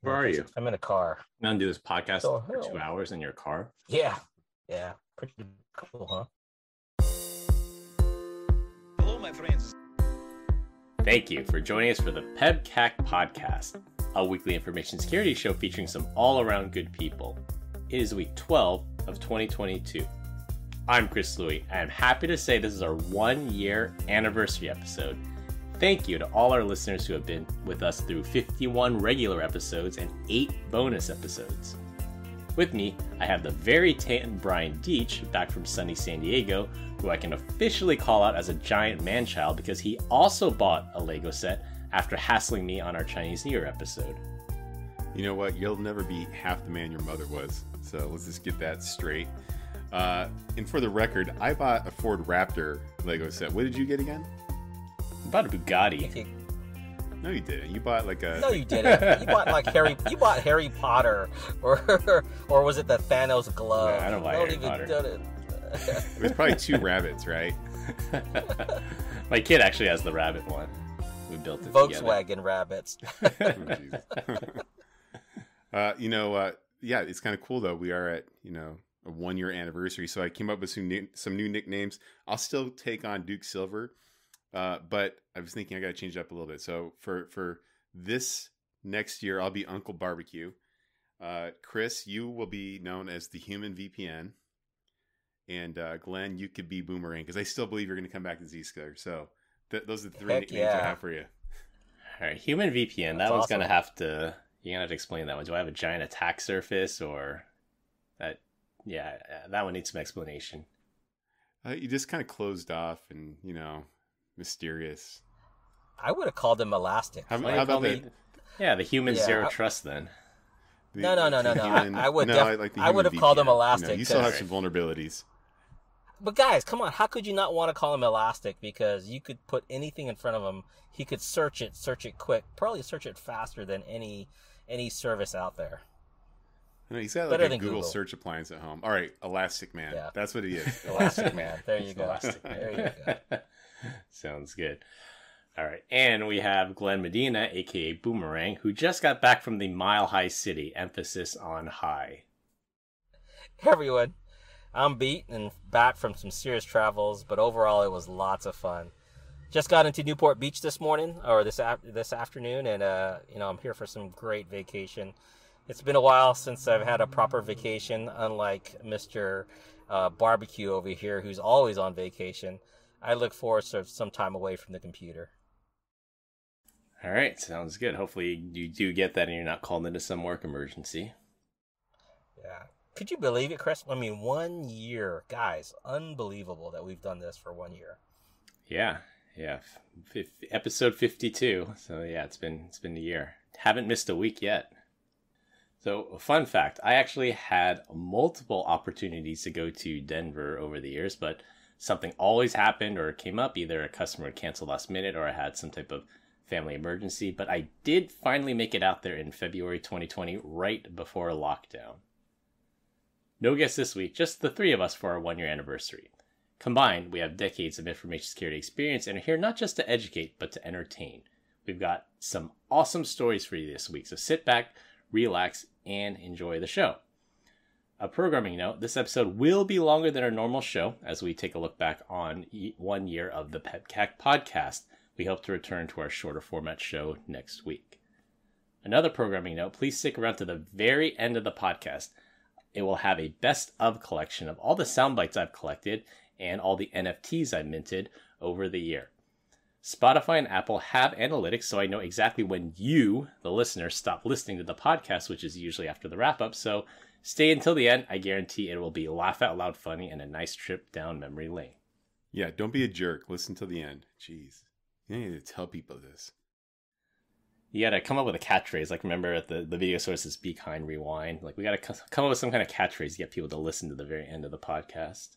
Where are you? I'm in a car. I'm gonna do this podcast for 2 hours in your car. Yeah. Pretty cool, huh? Hello, my friends. Thank you for joining us for the PEBCAK Podcast, a weekly information security show featuring some all-around good people. It is week 12 of 2022. I'm Chris Louie, and I'm happy to say this is our 1-year anniversary episode. Thank you to all our listeners who have been with us through 51 regular episodes and 8 bonus episodes. With me, I have the very tan Brian Deach back from sunny San Diego, who I can officially call out as a giant man-child because he also bought a Lego set after hassling me on our Chinese New Year episode. You know what? You'll never be half the man your mother was. So let's just get that straight. And for the record, I bought a Ford Raptor Lego set. What did you get again? I bought a Bugatti. No, you didn't. You bought like a... No, you didn't. You bought like Harry. You bought Harry Potter, or was it the Thanos glove? No, I don't buy Harry Potter. It was probably 2 rabbits, right? My kid actually has the rabbit one. We built it Volkswagen together. Rabbits. Yeah, it's kind of cool though. We are at a 1-year anniversary, so I came up with some new nicknames. I'll still take on Duke Silver. But I was thinking I got to change it up a little bit. So for this next year, I'll be Uncle Barbecue. Chris, you will be known as the Human VPN. And Glenn, you could be Boomerang, because I still believe you're going to come back to Z-Scaler. So those are the 3 nicknames I have for you. All right, Human VPN. That's that one's awesome. You're going to have to explain that one. Do I have a giant attack surface or that? Yeah, that one needs some explanation. You just kind of closed off and, mysterious. I would have called him Elastic. How about the human zero trust then? No. I would have VPN. called him Elastic. You still have some vulnerabilities. But guys, come on. How could you not want to call him Elastic? Because you could put anything in front of him. He could search it quick. Probably search it faster than any service out there. No, he's got like a Google search appliance at home. All right, Elastic Man. Yeah. That's what he is. Elastic Man. There you go. There you go. Sounds good. All right. And we have Glenn Medina, a.k.a. Boomerang, who just got back from the Mile High City, emphasis on high. Hey, everyone. I'm beat and back from some serious travels, but overall it was lots of fun. Just got into Newport Beach this morning, or this afternoon, and I'm here for some great vacation. It's been a while since I've had a proper vacation, unlike Mr. Barbecue over here, who's always on vacation. I look forward to some time away from the computer. All right, sounds good. Hopefully you do get that and you're not called into some work emergency. Yeah. Could you believe it, Chris? I mean, 1 year. Guys, unbelievable that we've done this for 1 year. Yeah. Episode 52. So yeah, it's been a year. Haven't missed a week yet. So, a fun fact, I actually had multiple opportunities to go to Denver over the years, but something always happened or came up. Either a customer canceled last minute or I had some type of family emergency. But I did finally make it out there in February 2020, right before lockdown. No guests this week, just the 3 of us for our 1-year anniversary. Combined, we have decades of information security experience and are here not just to educate, but to entertain. We've got some awesome stories for you this week, so sit back, relax, and enjoy the show. A programming note, this episode will be longer than our normal show as we take a look back on 1 year of the PEBCAK Podcast. We hope to return to our shorter format show next week. Another programming note, please stick around to the very end of the podcast. It will have a best of collection of all the sound bites I've collected and all the NFTs I've minted over the year. Spotify and Apple have analytics, so I know exactly when you, the listener, stop listening to the podcast, which is usually after the wrap-up. So stay until the end. I guarantee it will be laugh out loud funny and a nice trip down memory lane. Yeah, don't be a jerk. Listen till the end. Jeez. You need to tell people this. You gotta come up with a catchphrase. Like, remember at the video sources, be kind, rewind. Like, we gotta come up with some kind of catchphrase to get people to listen to the very end of the podcast.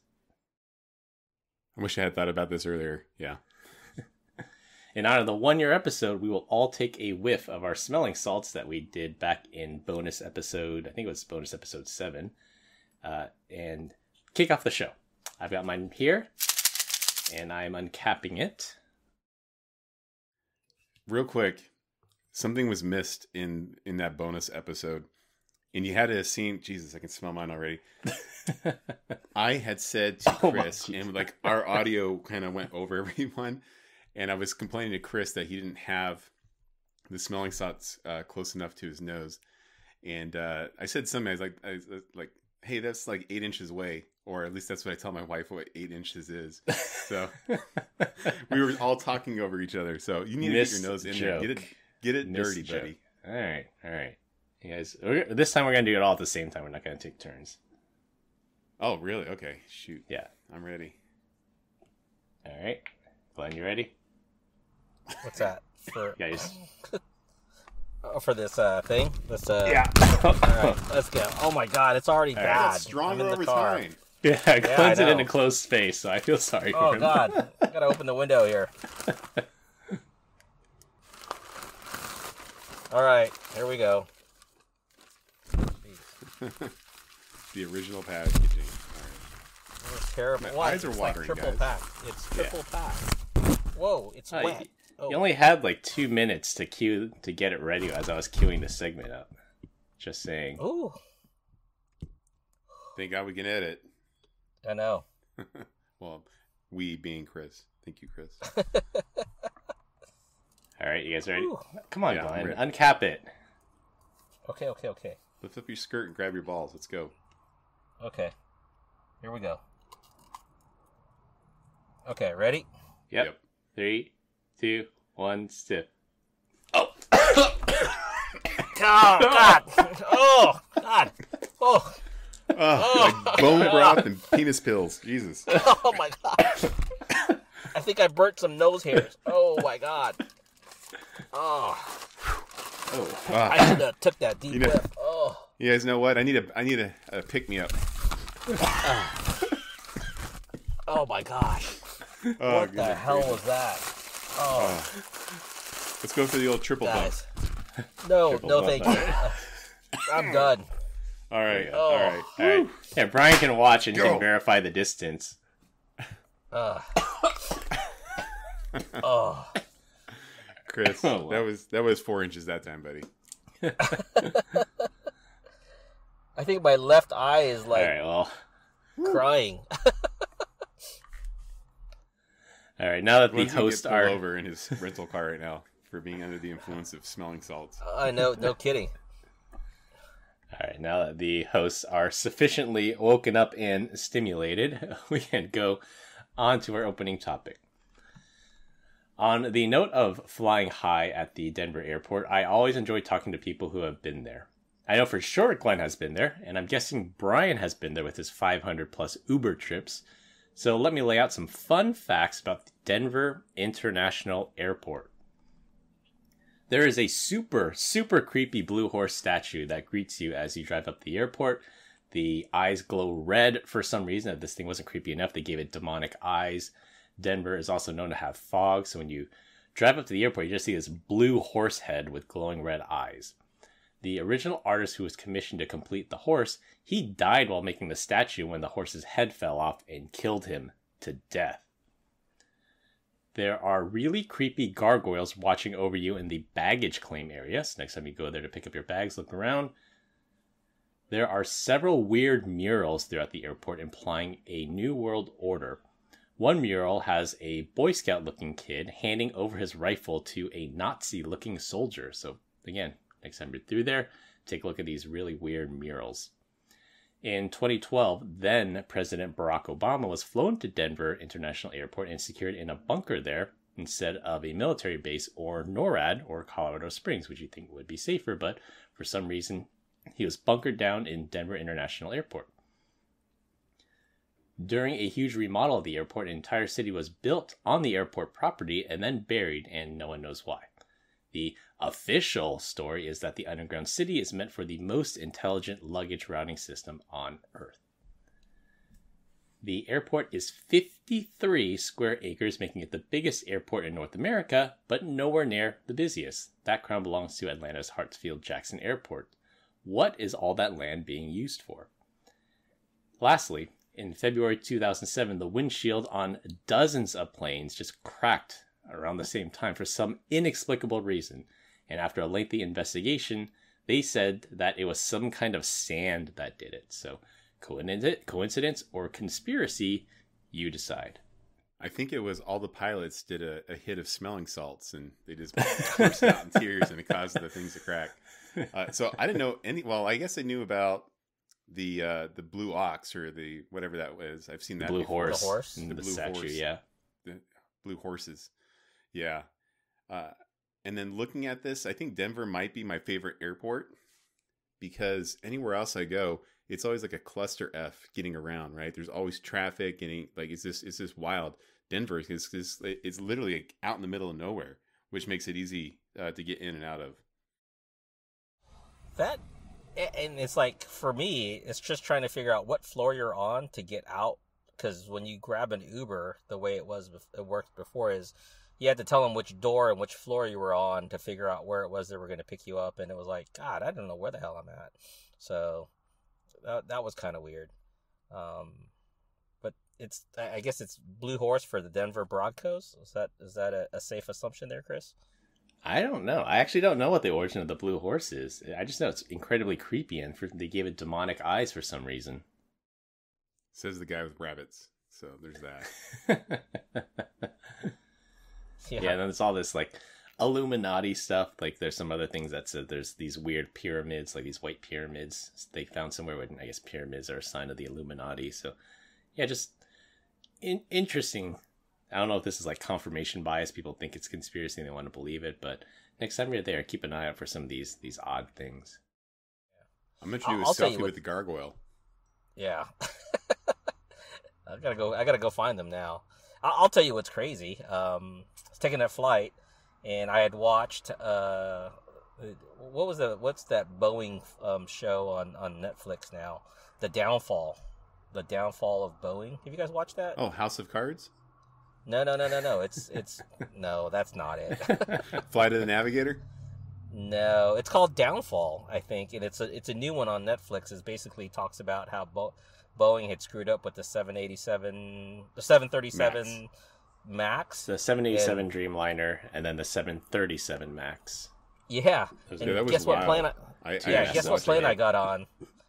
I wish I had thought about this earlier. Yeah. In honor of the 1-year episode, we will all take a whiff of our smelling salts that we did back in bonus episode, I think it was bonus episode 7, and kick off the show. I've got mine here, and I'm uncapping it. Real quick, something was missed in that bonus episode, and you had a scene. Jesus, I can smell mine already. I had said to Chris, and like our audio kind of went over everyone, and I was complaining to Chris that he didn't have the smelling salts close enough to his nose, and I said something. I was like, hey, that's like 8 inches away, or at least that's what I tell my wife what 8 inches is. So we were all talking over each other. So you need to get your nose in there, get it dirty, buddy. All right, you guys. This time we're gonna do it all at the same time. We're not gonna take turns. Oh, really? Okay, shoot. Yeah, I'm ready. All right, Glenn, you ready? What's that? For Guys. For this thing? This Yeah. All right, let's go. Oh my God, it's already All bad. It's stronger I'm in over the car. time. Yeah, Glenn's I in know. a closed space, so I feel sorry for Oh him. God, I gotta open the window here. All right, here we go. Jeez, The original packaging. All right. that was terrible. My Why? eyes are It's watering, like triple guys. pack. It's triple pack. Whoa, it's Oh, wet. You only had like 2 minutes to get it ready as I was queuing the segment up. Just saying. Ooh, Thank God we can edit. I know. Well, we being Chris. Thank you, Chris. All right, you guys ready? Ooh. Come on, Yeah, I'm Glenn. ready. Uncap it. Okay. Lift up your skirt and grab your balls. Let's go. Okay. Here we go. Okay, ready? Yep. 3, 2, 1, stiff. Oh! Oh God! Oh God! Oh! Like bone broth and penis pills. Jesus. Oh my God! I think I burnt some nose hairs. Oh my God! Oh! Oh. I should have took that deep know- breath. Oh! You guys know what? I need a pick me up. Oh my gosh! Oh, What the goodness hell gracious. was that? Oh, Let's go for the old triple bump. guys! No, Triple no, bump. thank you. I'm done. All right. Oh. All right. All right. Yeah, Brian can watch and you Go. can verify the distance. Oh, Chris, Oh, wow. that was 4 inches that time, buddy. I think my left eye is All like right, well. crying. All right, now that the Glen's gonna hosts get pulled are over in his rental car right now for being under the influence of smelling salts. I know, no kidding. All right, now that the hosts are sufficiently woken up and stimulated, we can go on to our opening topic. On the note of flying high at the Denver airport, I always enjoy talking to people who have been there. I know for sure Glenn has been there, and I'm guessing Brian has been there with his 500 plus Uber trips. So let me lay out some fun facts about the Denver International Airport. There is a super, super creepy blue horse statue that greets you as you drive up the airport. The eyes glow red for some reason. If this thing wasn't creepy enough, they gave it demonic eyes. Denver is also known to have fog, so when you drive up to the airport, you just see this blue horse head with glowing red eyes. The original artist who was commissioned to complete the horse, he died while making the statue when the horse's head fell off and killed him to death. There are really creepy gargoyles watching over you in the baggage claim area. So next time you go there to pick up your bags, look around. There are several weird murals throughout the airport implying a New World Order. One mural has a Boy Scout looking kid handing over his rifle to a Nazi looking soldier. So again, next time you're through there, take a look at these really weird murals. In 2012, then President Barack Obama was flown to Denver International Airport and secured in a bunker there instead of a military base or NORAD or Colorado Springs, which you think would be safer, but for some reason he was bunkered down in Denver International Airport. During a huge remodel of the airport, an entire city was built on the airport property and then buried, and no one knows why. The official story is that the underground city is meant for the most intelligent luggage routing system on Earth. The airport is 53 square acres, making it the biggest airport in North America, but nowhere near the busiest. That crown belongs to Atlanta's Hartsfield-Jackson Airport. What is all that land being used for? Lastly, in February 2007, the windshield on dozens of planes just cracked around the same time for some inexplicable reason. And after a lengthy investigation, they said that it was some kind of sand that did it. So coincidence or conspiracy, you decide. I think it was all the pilots did a hit of smelling salts and they just burst out in tears and it caused the things to crack. So I didn't know any. Well, I guess I knew about the blue ox or the whatever that was. I've seen that blue before. horse, The horse, the blue statue, horse. yeah. The blue horses, yeah. And then looking at this, I think Denver might be my favorite airport because anywhere else I go, it's always like a cluster F getting around, right? There's always traffic getting like it's just wild. Denver is it's literally like out in the middle of nowhere, which makes it easy to get in and out of. That, and it's like, for me, it's just trying to figure out what floor you're on to get out. Because when you grab an Uber, the way it worked before is you had to tell them which door and which floor you were on to figure out where it was they were going to pick you up. And it was like, God, I don't know where the hell I'm at. So that was kind of weird. But I guess it's Blue Horse for the Denver Broncos. Is that a safe assumption there, Chris? I don't know. I actually don't know what the origin of the blue horse is. I just know it's incredibly creepy, and they gave it demonic eyes for some reason. Says the guy with rabbits. So there's that. Yeah, and then there's all this like Illuminati stuff. Like there's some other things that said there's these weird pyramids, like these white pyramids they found somewhere where I guess pyramids are a sign of the Illuminati. So yeah, just interesting. I don't know if this is like confirmation bias. People think it's conspiracy and they want to believe it, but next time you're there, keep an eye out for some of these odd things. I'm going to do a selfie with the gargoyle. Yeah. I gotta go find them now. I'll tell you what's crazy. I was taking that flight and I had watched what's that Boeing show on Netflix now? The Downfall of Boeing. Have you guys watched that? Oh, House of Cards? No. It's no, that's not it. Flight of the Navigator? No, it's called Downfall, I think, and it's a new one on Netflix. It basically talks about how Boeing had screwed up with the 737 Max. The 787 Dreamliner, and then the 737 Max. Yeah. Guess what plane? Guess what plane I got on?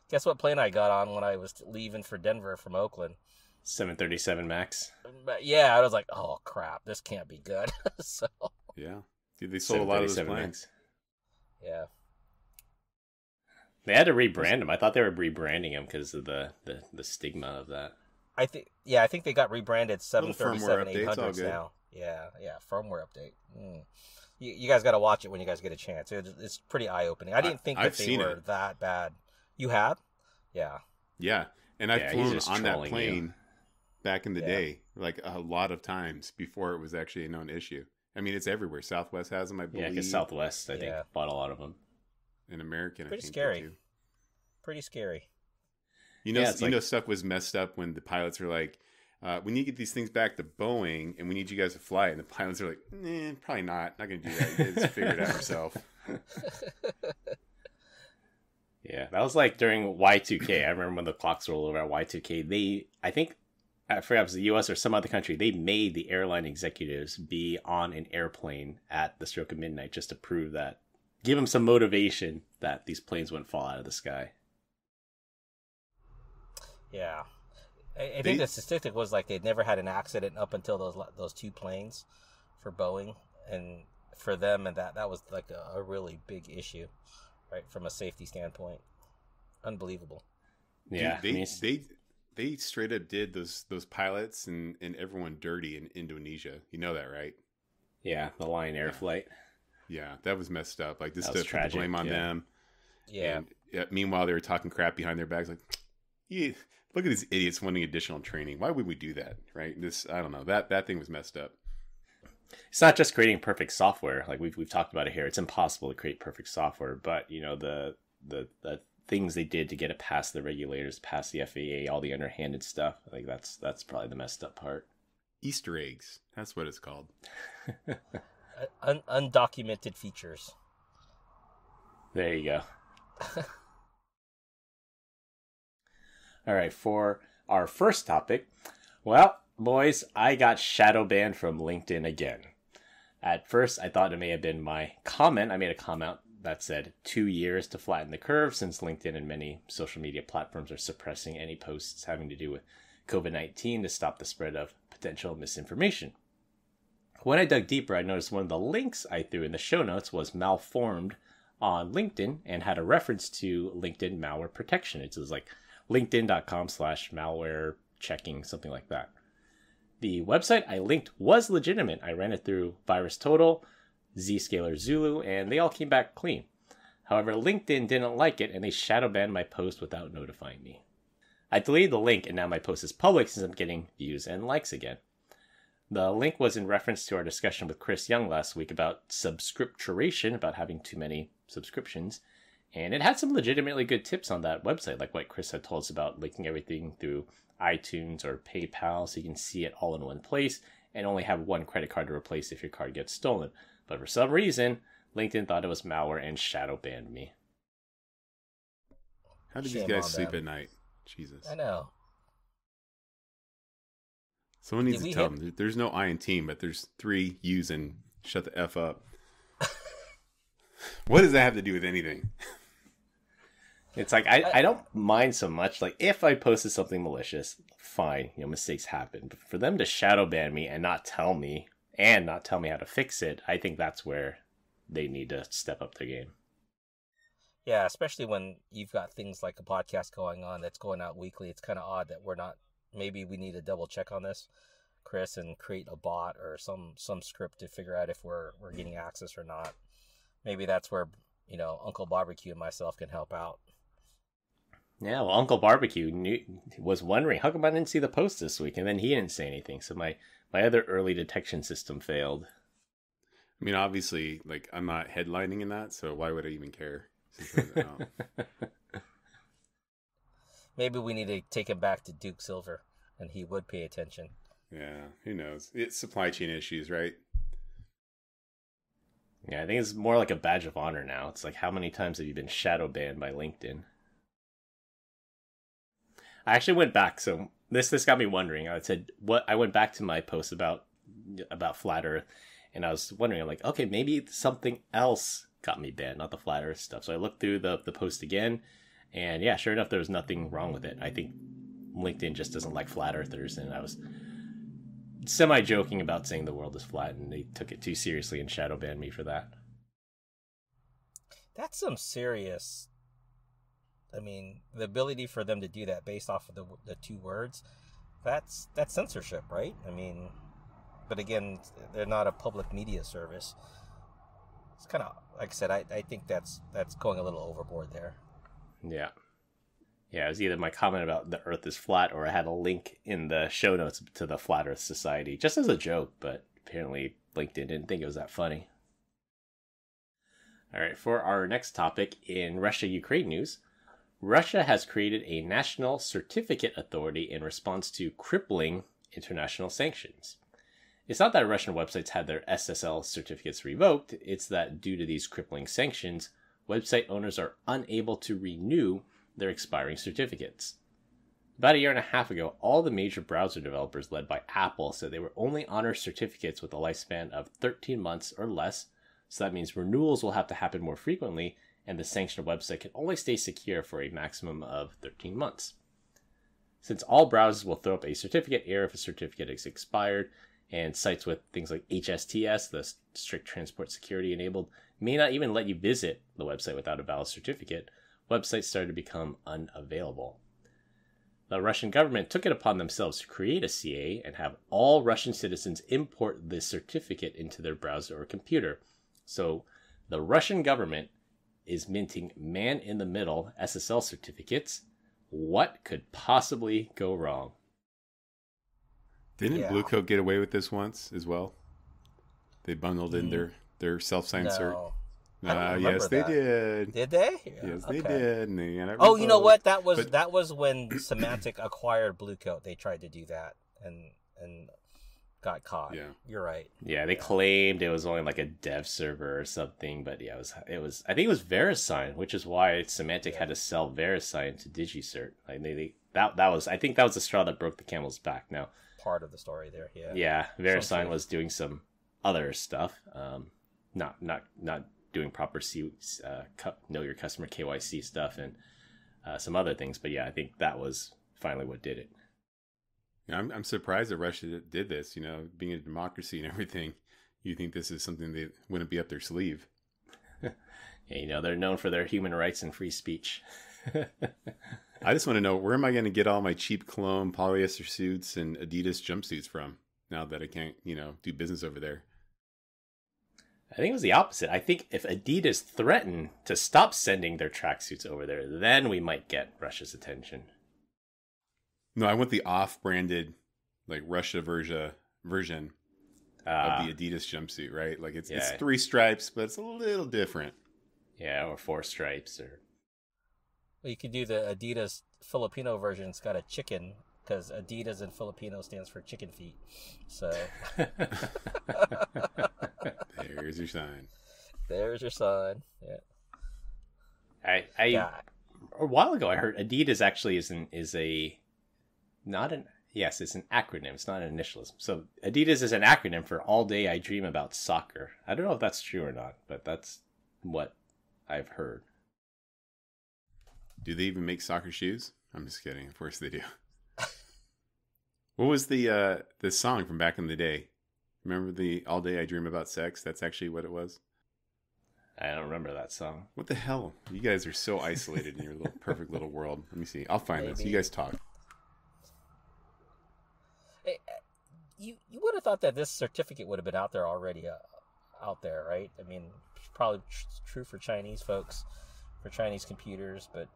Guess what plane I got on when I was leaving for Denver from Oakland? 737 Max. But yeah, I was like, oh crap, this can't be good. So yeah, dude, they sold a lot of those planes. Yeah. They had to rebrand them. I thought they were rebranding them because of the stigma of that. I think they got rebranded 737-800s now. Yeah, firmware update. You guys got to watch it when you guys get a chance. It's pretty eye-opening. I didn't think that they were that bad. You have? Yeah. Yeah, and I've flown on that plane back in the day, like a lot of times before it was actually a known issue. I mean, it's everywhere. Southwest has them, I believe. Yeah, because Southwest, I think, bought a lot of them. And American, pretty I think. Scary. Pretty scary. You know, stuff was messed up when the pilots were like, we need to get these things back to Boeing, and we need you guys to fly it. And the pilots are like, probably not. Not going to do that. You guys figure it out yourself. Yeah, that was like during Y2K. I remember when the clocks rolled over at Y2K. I forgot if it was the US or some other country, they made the airline executives be on an airplane at the stroke of midnight just to prove that, give them some motivation that these planes wouldn't fall out of the sky. Yeah. I think the statistic was like they'd never had an accident up until those two planes for Boeing, and for them, and that was like a really big issue, right, from a safety standpoint. Unbelievable. Yeah, dude, they straight up did those pilots and everyone dirty in Indonesia. You know that, right? Yeah, the Lion Air flight. Yeah, that was messed up. Like this that stuff put the blame on them. Yeah. And meanwhile, they were talking crap behind their backs, like, yeah. Look at these idiots wanting additional training. Why would we do that, right? I don't know. That thing was messed up. It's not just creating perfect software. Like we've talked about it here. It's impossible to create perfect software, but you know the things they did to get it past the regulators, past the FAA, all the underhanded stuff. Like that's probably the messed up part. Easter eggs. That's what it's called. Undocumented features. There you go. All right, for our first topic, well, boys, I got shadow banned from LinkedIn again. At first, I thought it may have been my comment. I made a comment that said 2 years to flatten the curve, since LinkedIn and many social media platforms are suppressing any posts having to do with COVID-19 to stop the spread of potential misinformation. When I dug deeper, I noticed one of the links I threw in the show notes was malformed on LinkedIn and had a reference to LinkedIn malware protection. It was like linkedin.com/malware checking, something like that. The website I linked was legitimate. I ran it through VirusTotal, Zscaler Zulu, and they all came back clean. However, LinkedIn didn't like it, and they shadowbanned my post without notifying me. I deleted the link, and now my post is public since I'm getting views and likes again. The link was in reference to our discussion with Chris Young last week about subscripturation, about having too many subscriptions, and it had some legitimately good tips on that website, like what Chris had told us about linking everything through iTunes or PayPal so you can see it all in one place and only have one credit card to replace if your card gets stolen. But for some reason, LinkedIn thought it was malware and shadow banned me. How did these guys sleep at night? Jesus. I know. Someone needs to tell them. There's no I in team, but there's 3 U's and shut the F up. What does that have to do with anything? It's like, I don't mind so much. Like, if I posted something malicious, fine, mistakes happen. But for them to shadow ban me and not tell me how to fix it, I think that's where they need to step up their game. Yeah, especially when you've got things like a podcast going on that's going out weekly. It's kind of odd that we're not. Maybe we need to double check on this, Chris, and create a bot or some script to figure out if we're getting access or not. Maybe that's where Uncle Barbecue and myself can help out. Yeah, well, Uncle Barbecue was wondering, how come I didn't see the post this week? And then he didn't say anything. So my other early detection system failed. I mean, obviously, like, I'm not headlining in that, so why would I even care? Maybe we need to take him back to Duke Silver, and he would pay attention. Yeah, who knows? It's supply chain issues, right? Yeah, I think it's more like a badge of honor now. It's like, how many times have you been shadow banned by LinkedIn? I actually went back, so this got me wondering. I went back to my post about Flat Earth, and I was wondering, I'm like, okay, maybe something else got me banned, not the Flat Earth stuff. So I looked through the post again, and yeah, sure enough, there was nothing wrong with it. I think LinkedIn just doesn't like flat earthers, and I was semi-joking about saying the world is flat, and they took it too seriously and shadow banned me for that. That's some serious... I mean, the ability for them to do that based off of the 2 words, that's censorship, right? I mean, but again, they're not a public media service. It's kind of, like I said, I think that's going a little overboard there. Yeah. Yeah, it was either my comment about the Earth is flat, or I had a link in the show notes to the Flat Earth Society, just as a joke, but apparently LinkedIn didn't think it was that funny. All right, for our next topic in Russia-Ukraine news, Russia has created a national certificate authority in response to crippling international sanctions. It's not that Russian websites had their SSL certificates revoked, it's that due to these crippling sanctions, website owners are unable to renew their expiring certificates. About 1.5 years ago, all the major browser developers led by Apple said they would only honor certificates with a lifespan of 13 months or less, so that means renewals will have to happen more frequently, and the sanctioned website can only stay secure for a maximum of 13 months. Since all browsers will throw up a certificate error if a certificate is expired, and sites with things like HSTS, the strict transport security enabled, may not even let you visit the website without a valid certificate, websites started to become unavailable. The Russian government took it upon themselves to create a CA and have all Russian citizens import this certificate into their browser or computer. So the Russian government is minting man-in-the-middle SSL certificates. What could possibly go wrong? Didn't Blue Coat get away with this once as well? They bundled in their self-signed cert. Yes, they did. Did they? Yes, they did. And they you know what? That was when Symantec acquired Blue Coat. They tried to do that and got caught. Yeah, you're right. Yeah, they claimed it was only like a dev server or something, but yeah, it was. I think it was VeriSign, which is why Symantec had to sell VeriSign to DigiCert. Like I think that was the straw that broke the camel's back. Now, part of the story there. Yeah. Yeah, VeriSign was doing some other stuff. Not doing proper know your customer KYC stuff and some other things. But yeah, I think that was finally what did it. Yeah, I'm surprised that Russia did this. You know, being a democracy and everything, you think this is something that wouldn't be up their sleeve. Yeah, you know, they're known for their human rights and free speech. I just want to know, where am I going to get all my cheap cologne, polyester suits, and Adidas jumpsuits from now that I can't, do business over there? I think it was the opposite. I think if Adidas threatened to stop sending their tracksuits over there, then we might get Russia's attention. No, I want the off-branded, like Russia version of the Adidas jumpsuit, right? Like it's 3 stripes, but it's a little different. Yeah, or 4 stripes, or. Well, you could do the Adidas Filipino version. It's got a chicken, because Adidas in Filipino stands for chicken feet. So. There's your sign. Acronym. Yeah. A while ago I heard Adidas actually it's an acronym. It's not an initialism. So Adidas is an acronym for All Day I Dream About Soccer. I don't know if that's true or not, but that's what I've heard. Do they even make soccer shoes? I'm just kidding. Of course they do. What was the song from back in the day? Remember the All Day I Dream About Sex? That's actually what it was. I don't remember that song. What the hell? You guys are so isolated in your little perfect little world. Let me see. I'll find this. You guys talk. Hey, you would have thought that this certificate would have been out there already, out there, right? I mean, it's probably true for Chinese folks, for Chinese computers, but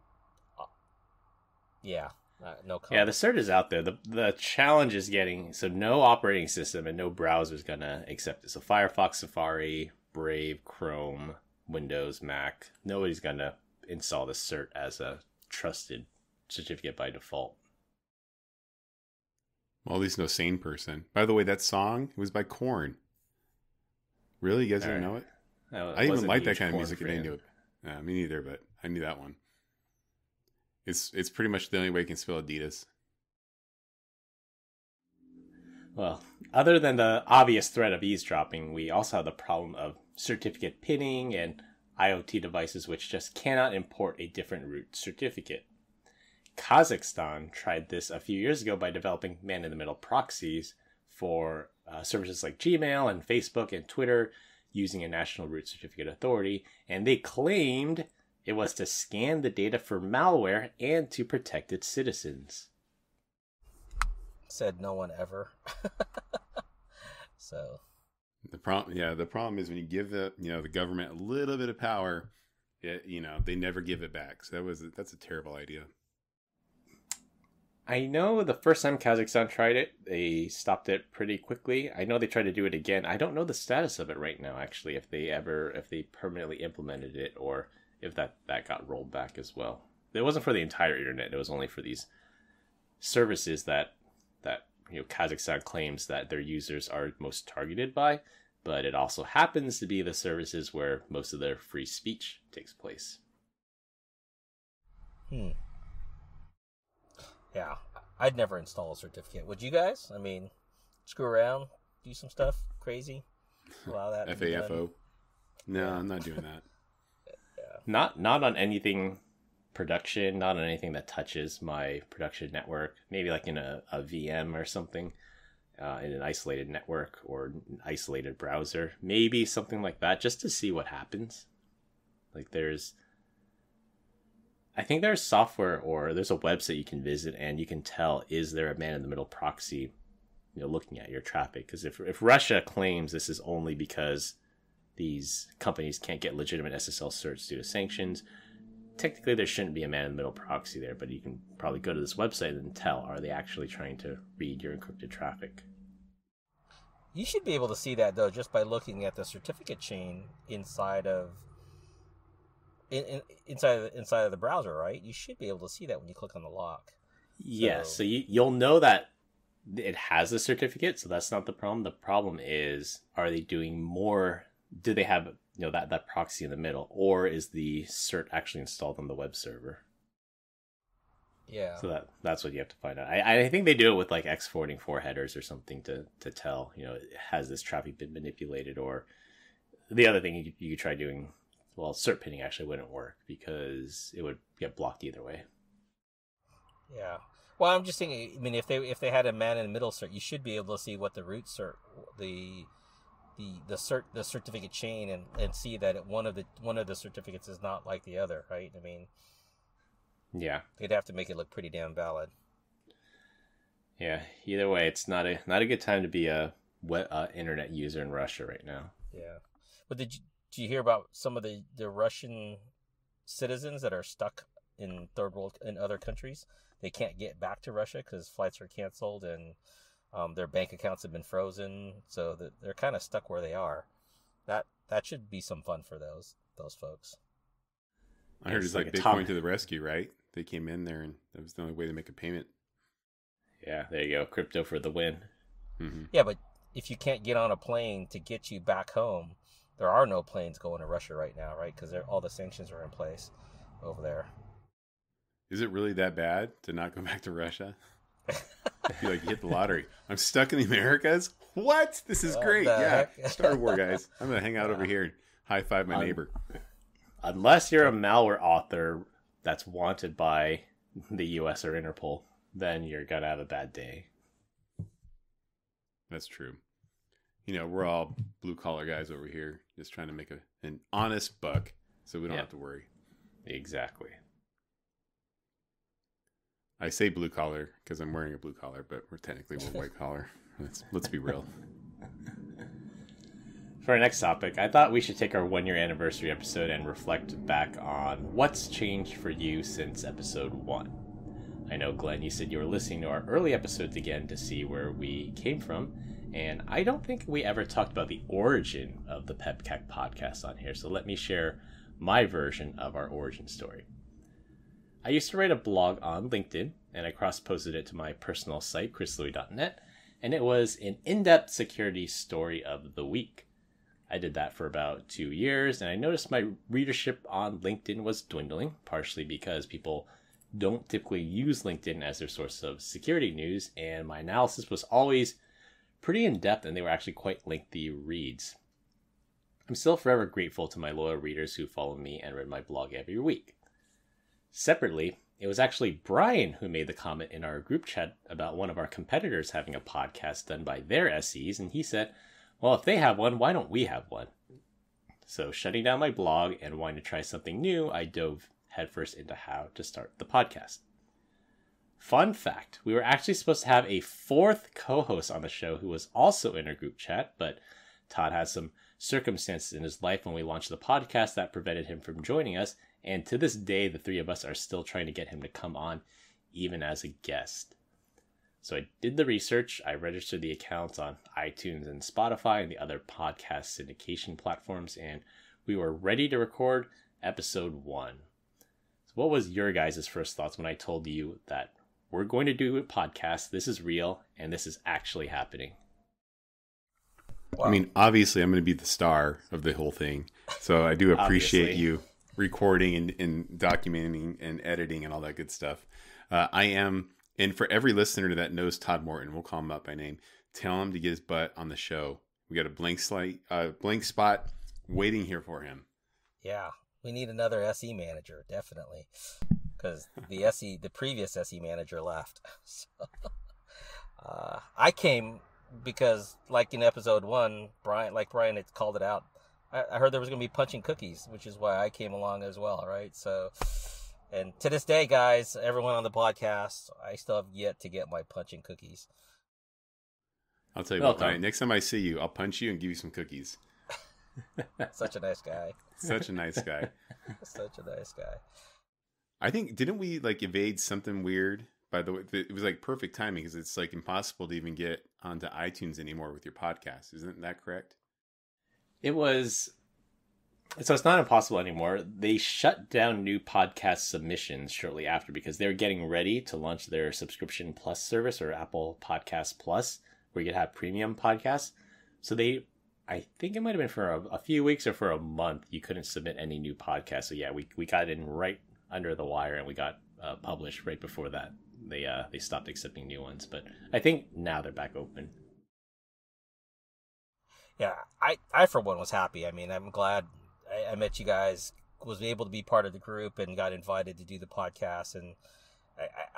yeah, no comment. Yeah, the cert is out there. The challenge is no operating system and no browser is going to accept it. So Firefox, Safari, Brave, Chrome, Windows, Mac, nobody's going to install this cert as a trusted certificate by default. Well, at least no sane person. By the way, that song, it was by Korn. Really? You guys didn't know it? I even like that kind of music and I knew it. Me neither, but I knew that one. It's pretty much the only way you can spell Adidas. Well, other than the obvious threat of eavesdropping, we also have the problem of certificate pinning and IoT devices which just cannot import a different root certificate. Kazakhstan tried this a few years ago by developing man-in-the-middle proxies for services like Gmail and Facebook and Twitter using a national root certificate authority, and they claimed it was to scan the data for malware and to protect its citizens. Said no one ever. So the problem is when you give the government a little bit of power, they never give it back. So that's a terrible idea. I know the first time Kazakhstan tried it, they stopped it pretty quickly. I know they tried to do it again. I don't know the status of it right now, actually, if they permanently implemented it or if that got rolled back as well. It wasn't for the entire internet. It was only for these services that Kazakhstan claims that their users are most targeted by, but it also happens to be the services where most of their free speech takes place. Yeah, I'd never install a certificate. Would you guys? I mean, screw around, do some stuff crazy, allow that to be done. FAFO. No, I'm not doing that. Yeah. Not on anything production, not on anything that touches my production network. Maybe like in a VM or something, in an isolated network or an isolated browser. Maybe something like that, just to see what happens. Like I think there's software or there's a website you can visit and you can tell, is there a man-in-the-middle proxy, looking at your traffic? Because if Russia claims this is only because these companies can't get legitimate SSL certs due to sanctions, technically there shouldn't be a man-in-the-middle proxy there, but you can probably go to this website and tell, are they actually trying to read your encrypted traffic? You should be able to see that, though, just by looking at the certificate chain inside of the browser, right? You should be able to see that when you click on the lock. Yes, so you'll know that it has a certificate, so that's not the problem. The problem is, are they doing more? Do they have that proxy in the middle, or is the cert actually installed on the web server? Yeah. So that's what you have to find out. I think they do it with like exporting four headers or something to tell, has this traffic been manipulated? Or the other thing you could try doing, well, cert pinning actually wouldn't work because it would get blocked either way. Yeah. Well, I'm just thinking, I mean, if they had a man in the middle cert, you should be able to see what the root cert, the certificate chain and see that one of the certificates is not like the other, right? I mean, yeah, they'd have to make it look pretty damn valid. Yeah. Either way, it's not a good time to be a internet user in Russia right now. Yeah. But did you hear about some of the Russian citizens that are stuck in third world in other countries? They can't get back to Russia because flights are canceled and their bank accounts have been frozen, so that they're kind of stuck where they are. That should be some fun for those folks. I heard it's like Bitcoin to the rescue, right? They came in there, and that was the only way to make a payment. Yeah, there you go. Crypto for the win. Mm-hmm. Yeah, but if you can't get on a plane to get you back home, there are no planes going to Russia right now, right? Because all the sanctions are in place over there. Is it really that bad to not go back to Russia? You hit the lottery. I'm stuck in the Americas? What? This is great. Yeah. Star War, guys. I'm going to hang out over here and high five my neighbor. Unless you're a malware author that's wanted by the US or Interpol, then you're going to have a bad day. That's true. We're all blue collar guys over here just trying to make an honest buck so we don't have to worry. Exactly. I say blue collar because I'm wearing a blue collar, but we're technically white collar. Let's be real. For our next topic, I thought we should take our 1-year anniversary episode and reflect back on what's changed for you since episode 1. I know, Glenn, you said you were listening to our early episodes again to see where we came from, and I don't think we ever talked about the origin of the PEBCAK podcast on here, so let me share my version of our origin story. I used to write a blog on LinkedIn, and I cross-posted it to my personal site, chrislouis.net, and it was an in-depth security story of the week. I did that for about 2 years, and I noticed my readership on LinkedIn was dwindling, partially because people don't typically use LinkedIn as their source of security news, and my analysis was always pretty in-depth, and they were actually quite lengthy reads. I'm still forever grateful to my loyal readers who follow me and read my blog every week. Separately, it was actually Brian who made the comment in our group chat about one of our competitors having a podcast done by their SEs, and he said, well, if they have one, why don't we have one? So shutting down my blog and wanting to try something new, I dove headfirst into how to start the podcast. Fun fact, we were actually supposed to have a 4th co-host on the show who was also in our group chat, but Todd had some circumstances in his life when we launched the podcast that prevented him from joining us, and to this day, the 3 of us are still trying to get him to come on, even as a guest. So I did the research, I registered the accounts on iTunes and Spotify and the other podcast syndication platforms, and we were ready to record episode 1. So what was your guys' first thoughts when I told you that we're going to do a podcast, this is real, and this is actually happening? Wow. I mean, obviously, I'm going to be the star of the whole thing, so I do appreciate you recording and documenting and editing and all that good stuff. I am, and for every listener that knows Todd Morton, we'll call him up by name, tell him to get his butt on the show. We got a blank spot waiting here for him. Yeah, we need another SE manager, definitely, because the previous SE manager left. So, I came because, like in episode 1, Brian had called it out. I heard there was going to be punching cookies, which is why I came along as well, right? So, and to this day, guys, everyone on the podcast, I still have yet to get my punching cookies. I'll tell you what, Brian, next time I see you, I'll punch you and give you some cookies. Such a nice guy. Such a nice guy. Such a nice guy. I think, didn't we evade something weird? By the way, it was perfect timing because it's impossible to even get onto iTunes anymore with your podcast. Isn't that correct? It was, so it's not impossible anymore. They shut down new podcast submissions shortly after because they were getting ready to launch their subscription plus service, or Apple Podcast Plus, where you could have premium podcasts. So I think it might have been for a few weeks or for a month, you couldn't submit any new podcasts. So yeah, we got in right under the wire and we got published right before that. They stopped accepting new ones, but I think now they're back open. Yeah, I for one was happy. I mean, I'm glad I met you guys, was able to be part of the group, and got invited to do the podcast. And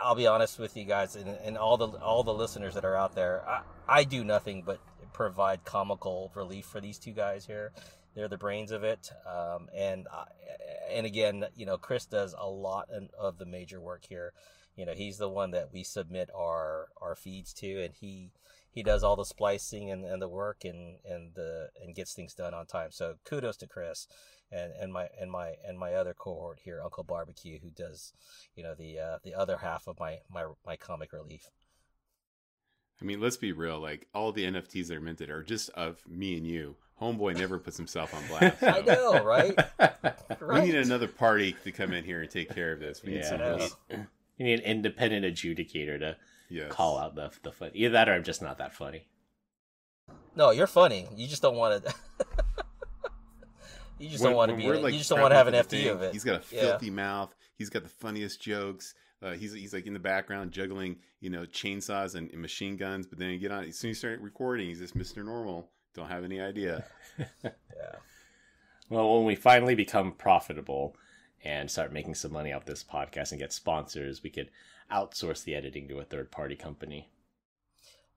I'll be honest with you guys, and all the listeners that are out there, I do nothing but provide comical relief for these two guys here. They're the brains of it, and again, Chris does a lot of the major work here. He's the one that we submit our feeds to, and he does all the splicing and the work and gets things done on time. So kudos to Chris and my other cohort here, Uncle Barbecue, who does the other half of my comic relief. I mean, let's be real. Like, all the NFTs that are minted are just of me and you. Homeboy never puts himself on blast. So. I know, right? We need another party to come in here and take care of this. We need you need an independent adjudicator to call out the fun. Either that or I'm just not that funny. No, you're funny. You just don't want to. You just don't want to be. Like, you just don't want to have an FD of it. He's got a filthy mouth. He's got the funniest jokes. He's like in the background juggling, chainsaws and machine guns. But then you get on. As soon as you start recording, he's just Mr. Normal. Don't have any idea. Yeah. Well, when we finally become profitable and start making some money off this podcast and get sponsors, we could outsource the editing to a third-party company.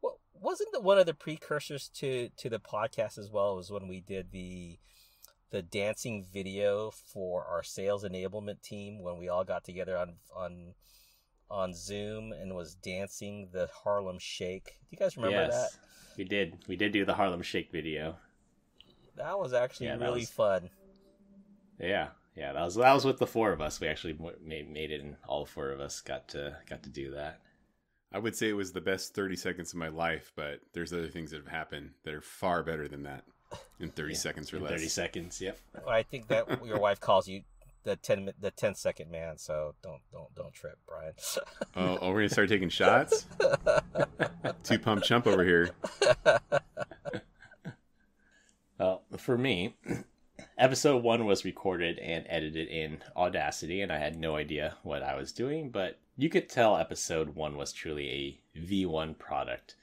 Well, wasn't one of the precursors to the podcast as well was when we did the dancing video for our sales enablement team, when we all got together on Zoom and was dancing the Harlem Shake. Do you guys remember that? We did do the Harlem Shake video. That was actually really fun. Yeah, that was with the four of us. We actually made it, and all four of us got to do that. I would say it was the best 30 seconds of my life, but there's other things that have happened that are far better than that in 30 seconds or less. 30 seconds, yep. Well, I think that your wife calls you the 10-second man, so don't trip, Brian. Oh, we're gonna start taking shots. 2 pump chump over here. Well, for me, episode 1 was recorded and edited in Audacity, and I had no idea what I was doing, but you could tell episode 1 was truly a V1 product.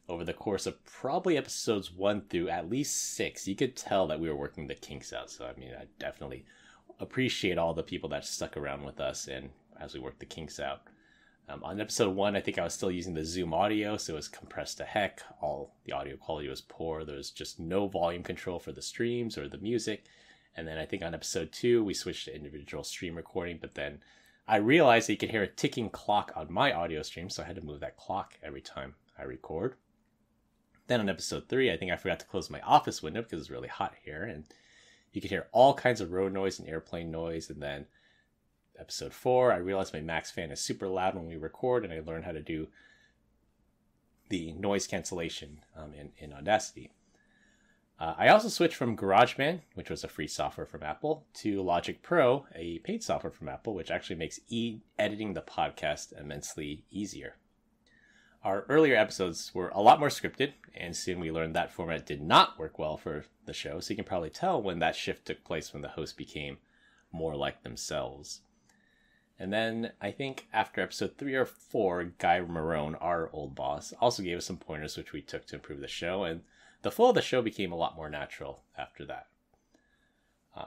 Over the course of probably episodes 1 through at least 6, you could tell that we were working the kinks out. So, I mean, I definitely appreciate all the people that stuck around with us and as we worked the kinks out. On episode 1, I think I was still using the Zoom audio, so it was compressed to heck. All the audio quality was poor. There was just no volume control for the streams or the music. And then I think on episode 2, we switched to individual stream recording, but then I realized that you could hear a ticking clock on my audio stream, so I had to move that clock every time I record. Then on episode 3, I think I forgot to close my office window because it's really hot here, and you could hear all kinds of road noise and airplane noise. And then episode 4, I realized my Max fan is super loud when we record, and I learned how to do the noise cancellation in Audacity. I also switched from GarageBand, which was a free software from Apple, to Logic Pro, a paid software from Apple, which actually makes editing the podcast immensely easier. Our earlier episodes were a lot more scripted, and soon we learned that format did not work well for the show, so you can probably tell when that shift took place when the hosts became more like themselves. And then I think after episode 3 or 4, Guy Marone, our old boss, also gave us some pointers which we took to improve the show, and the flow of the show became a lot more natural after that.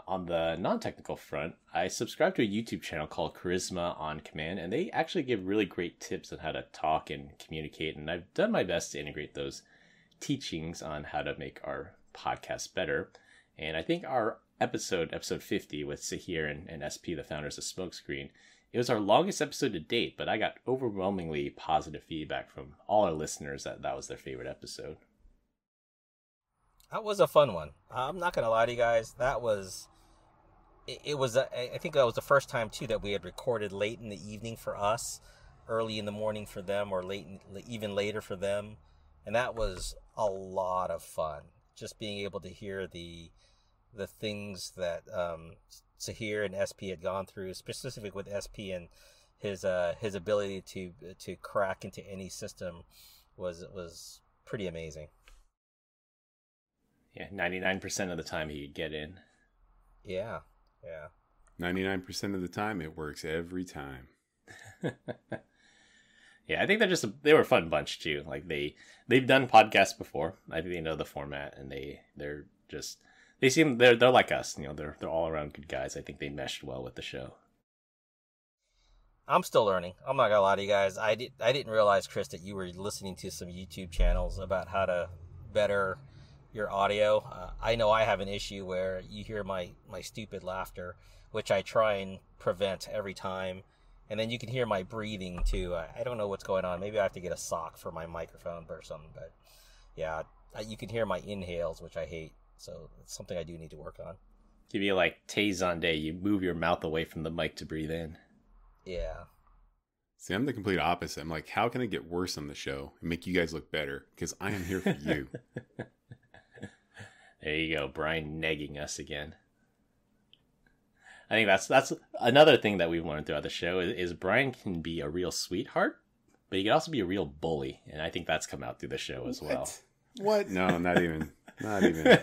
On the non-technical front, I subscribe to a YouTube channel called Charisma on Command, and they actually give really great tips on how to talk and communicate, and I've done my best to integrate those teachings on how to make our podcast better. And I think our episode 50 with Sahir and SP, the founders of Smokescreen, it was our longest episode to date, but I got overwhelmingly positive feedback from all our listeners that was their favorite episode. That was a fun one. I'm not going to lie to you guys. I think that was the first time, too, that we had recorded late in the evening for us, early in the morning for them, or even later for them. And that was a lot of fun. Just being able to hear the things that Sahir and SP had gone through, specifically with SP and his ability to crack into any system was pretty amazing. Yeah, 99% of the time he could get in. Yeah. 99% of the time, it works every time. Yeah, I think they were a fun bunch too. Like they've done podcasts before. I think they know the format, and they're like us. You know, they're all around good guys. I think they meshed well with the show. I'm still learning. I'm not gonna lie to you guys. I didn't realize, Chris, that you were listening to some YouTube channels about how to better your audio. I know I have an issue where you hear my stupid laughter, which I try and prevent every time. And then you can hear my breathing too. I don't know what's going on. Maybe I have to get a sock for my microphone or something. But yeah, you can hear my inhales, which I hate. So it's something I do need to work on. Give you like Tay Day. You move your mouth away from the mic to breathe in. Yeah. See, I'm the complete opposite. I'm like, how can I get worse on the show and make you guys look better? Because I am here for you. There you go, Brian negging us again. I think that's another thing that we've learned throughout the show is Brian can be a real sweetheart, but he can also be a real bully, and I think that's come out through the show as well. What? No, not even. Not even.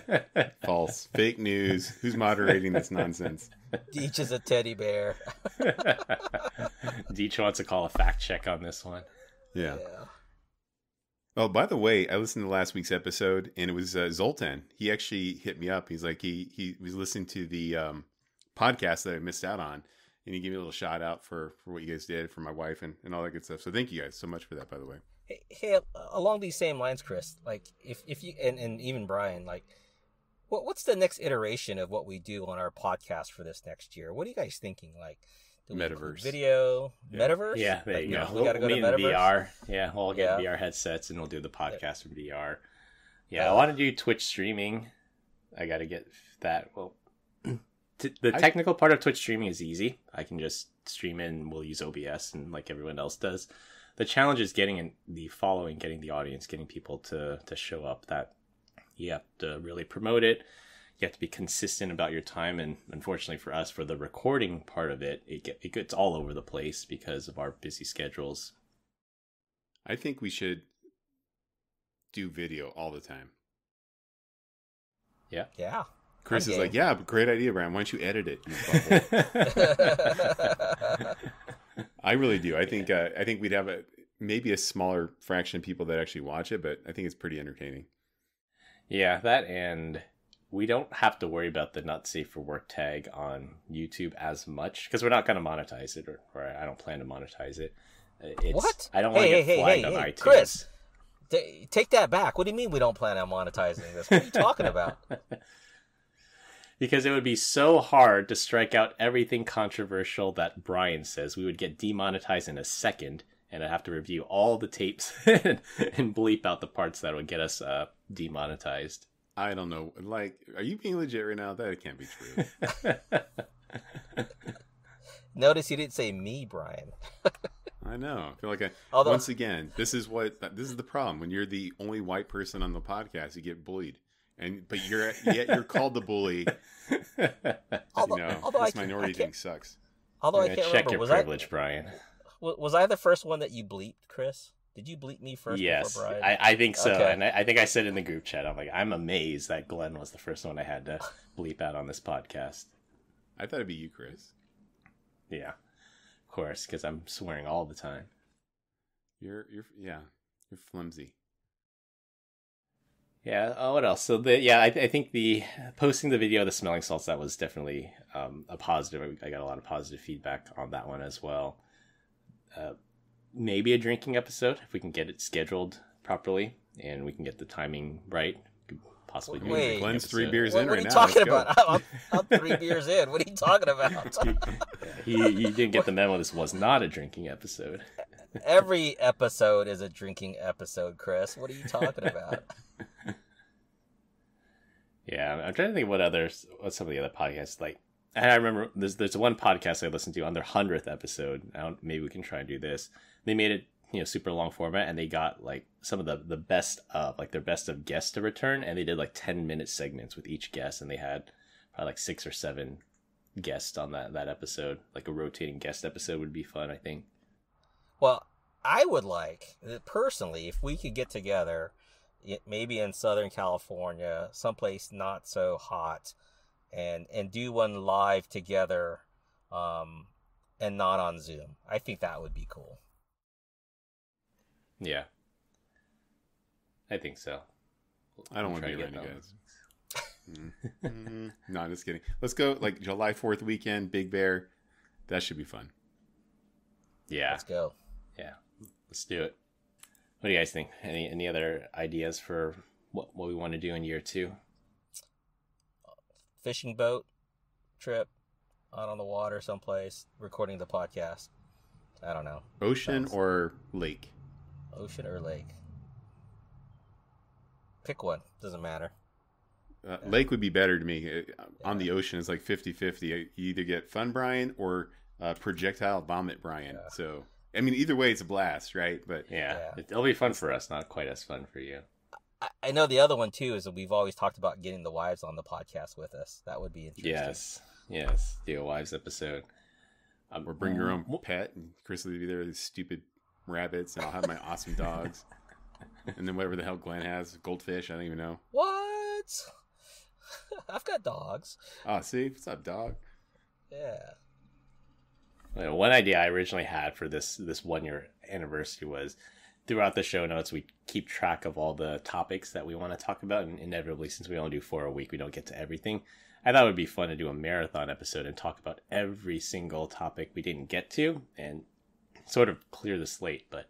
False. Fake news. Who's moderating this nonsense? Deech is a teddy bear. Deech wants to call a fact check on this one. Yeah. Oh, by the way, I listened to last week's episode, and it was Zoltan. He actually hit me up. He's like, he was listening to the podcast that I missed out on, and he gave me a little shout out for what you guys did for my wife and all that good stuff. So thank you guys so much for that, by the way. Hey, along these same lines, Chris, like if you and even Brian, like what's the next iteration of what we do on our podcast for this next year? What are you guys thinking? Like Metaverse video, yeah. Metaverse? Yeah, there you go. We gotta go to Metaverse. VR. Yeah, we'll all get VR headsets and we'll do the podcast from VR. Yeah, I want to do Twitch streaming. I got to get that. Well, the technical part of Twitch streaming is easy. I can just stream in. We'll use OBS and like everyone else does. The challenge is getting the following, getting the audience, getting people to show up. That you have to really promote it. You have to be consistent about your time. And unfortunately for us, for the recording part of it, it gets all over the place because of our busy schedules. I think we should do video all the time. Yeah. Yeah. Chris is like, yeah, but great idea, Brian. Why don't you edit it? I really do. I think we'd have maybe a smaller fraction of people that actually watch it, but I think it's pretty entertaining. Yeah, that, and we don't have to worry about the not safe for work tag on YouTube as much because we're not going to monetize it, or I don't plan to monetize it. What? I don't want to get flagged on iTunes. Chris, take that back. What do you mean we don't plan on monetizing this? What are you talking about? Because it would be so hard to strike out everything controversial that Brian says. We would get demonetized in a second, and I'd have to review all the tapes and bleep out the parts that would get us demonetized. I don't know. Like, are you being legit right now? That can't be true. Notice you didn't say me, Brian. I know. I feel like Although, once again, this is the problem. When you're the only white person on the podcast, you get bullied. But you're called the bully. This minority thing sucks. Although I can't check remember. your privilege, Brian. Was I the first one that you bleeped, Chris? Did you bleep me first? Yes, before Brian? I think so. Okay. And I think I said in the group chat, I'm amazed that Glenn was the first one I had to bleep out on this podcast. I thought it'd be you, Chris. Yeah, of course, because I'm swearing all the time. You're flimsy. Yeah. What else? So I think the posting the video of the smelling salts, that was definitely a positive. I got a lot of positive feedback on that one as well. Maybe a drinking episode if we can get it scheduled properly and we can get the timing right. Could possibly do. Wait, Glenn's 3 beers in right now. What are you talking about? I'm 3 beers in. What are you talking about? He didn't get the memo. This was not a drinking episode. Every episode is a drinking episode, Chris. What are you talking about? Yeah, I'm trying to think what some of the other podcasts like. And I remember there's one podcast I listened to on their 100th episode. Maybe we can try and do this. They made it super long format, and they got like some of the best of their best of guests to return, and they did like 10-minute segments with each guest, and they had probably like 6 or 7 guests on that episode. Like a rotating guest episode would be fun, I think. Well, I would like personally if we could get together, maybe in Southern California, someplace not so hot, and do one live together, and not on Zoom. I think that would be cool. Yeah. I think so. I don't want to be around you guys. No, I'm just kidding. Let's go like July 4th weekend, Big Bear. That should be fun. Yeah. Let's go. Yeah. Let's do it. What do you guys think? Any other ideas for what we want to do in year 2? Fishing boat trip out on the water someplace, recording the podcast. I don't know. Ocean or lake? Ocean or lake? Pick one. Doesn't matter. Lake would be better to me. On the ocean, it's like 50-50. You either get Fun Brian or Projectile Vomit Brian. Yeah. So, I mean, either way, it's a blast, right? But yeah. It'll be fun for us, not quite as fun for you. I know the other one, too, is that we've always talked about getting the wives on the podcast with us. That would be interesting. Yes. The wives episode. Or bring your own pet, and Chris will be there with his stupid rabbits, and I'll have my awesome dogs. And then whatever the hell Glenn has, goldfish, I don't even know. What? I've got dogs. Oh, see? What's up, dog? Yeah. One idea I originally had for this 1-year anniversary was throughout the show notes, we keep track of all the topics that we want to talk about. And inevitably, since we only do 4 a week, we don't get to everything. I thought it would be fun to do a marathon episode and talk about every single topic we didn't get to and sort of clear the slate. But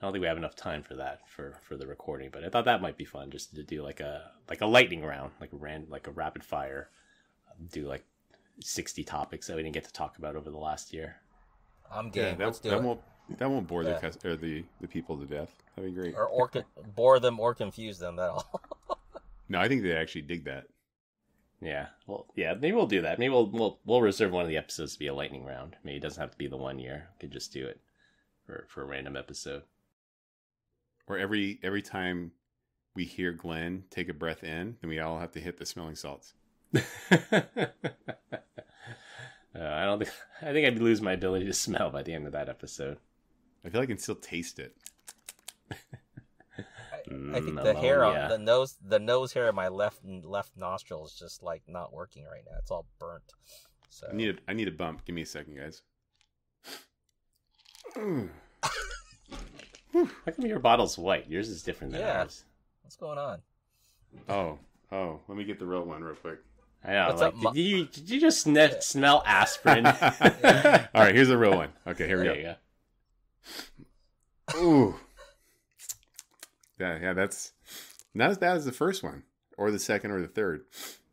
I don't think we have enough time for that for the recording. But I thought that might be fun just to do like a lightning round, like a rapid fire, do like 60 topics that we didn't get to talk about over the last year. I'm game. Yeah, Let's do it. That won't bore the people to death. That'd be great. Or bore them or confuse them. That all. No, I think they actually dig that. Yeah. Well, yeah. Maybe we'll do that. Maybe we'll reserve one of the episodes to be a lightning round. Maybe it doesn't have to be the 1 year. We could just do it for a random episode. Or every time we hear Glenn take a breath in, then we all have to hit the smelling salts. I think I'd lose my ability to smell by the end of that episode. I feel like I can still taste it. I think the hair on the nose hair in my left nostril is just like not working right now. It's all burnt. So I need a bump. Give me a second, guys. How come your bottle's white? Yours is different than ours. What's going on? Oh, let me get the real one real quick. I know. Did you just smell aspirin? All right, here's the real one. Okay, here we go. You go. Ooh. Yeah, that's not as bad as the first one, or the second, or the third.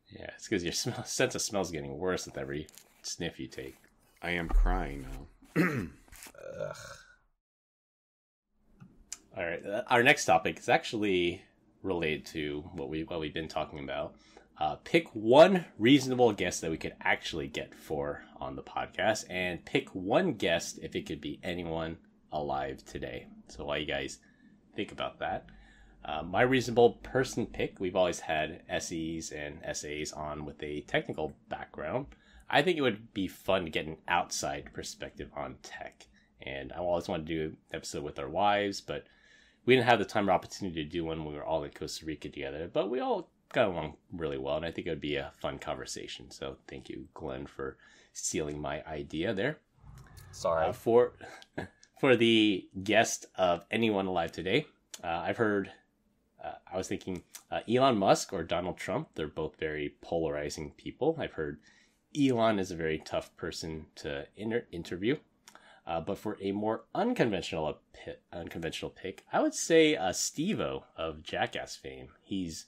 Yeah, it's because your sense of smell is getting worse with every sniff you take. I am crying now. All right, our next topic is actually related to what we've been talking about. Pick one reasonable guest that we could actually get for on the podcast, and pick one guest if it could be anyone alive today. So while you guys think about that, my reasonable person pick, we've always had SEs and SAs on with a technical background. I think it would be fun to get an outside perspective on tech. And I always wanted to do an episode with our wives, but we didn't have the time or opportunity to do one when we were all in Costa Rica together. But we all got along really well, and I think it would be a fun conversation. So thank you, Glenn, for stealing my idea there. Sorry. For the guest of anyone alive today, I've heard, I was thinking Elon Musk or Donald Trump. They're both very polarizing people. I've heard Elon is a very tough person to interview. But for a more unconventional pick, I would say Steve-O of Jackass fame. He's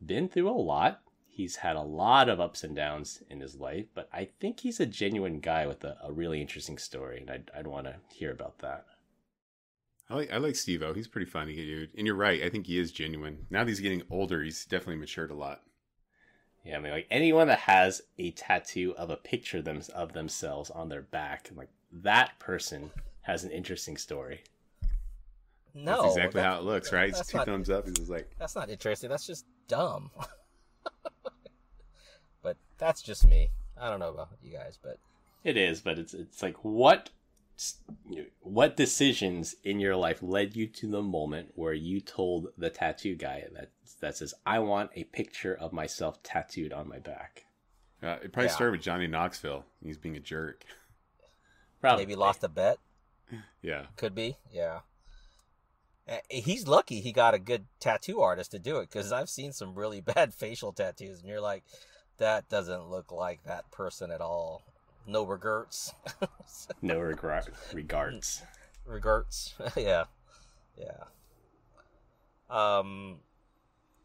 been through a lot. He's had a lot of ups and downs in his life, but I think he's a genuine guy with a really interesting story, and I'd want to hear about that. I like Steve-O. He's pretty funny, dude. And you're right. I think he is genuine. Now that he's getting older, he's definitely matured a lot. Yeah, I mean, like anyone that has a tattoo of a picture of themselves on their back, like that person has an interesting story. No, that's exactly how it looks, right? It's two thumbs up. He's just like, that's not interesting. That's just dumb. But that's just me. I don't know about you guys, but it is. But it's like what decisions in your life led you to the moment where you told the tattoo guy that says, "I want a picture of myself tattooed on my back"? It probably started with Johnny Knoxville. He's being a jerk. Probably. Maybe lost a bet. Yeah. Could be. Yeah. He's lucky he got a good tattoo artist to do it, because I've seen some really bad facial tattoos, and you're like, that doesn't look like that person at all. No regrets. No regards. Regrets. Yeah. Yeah.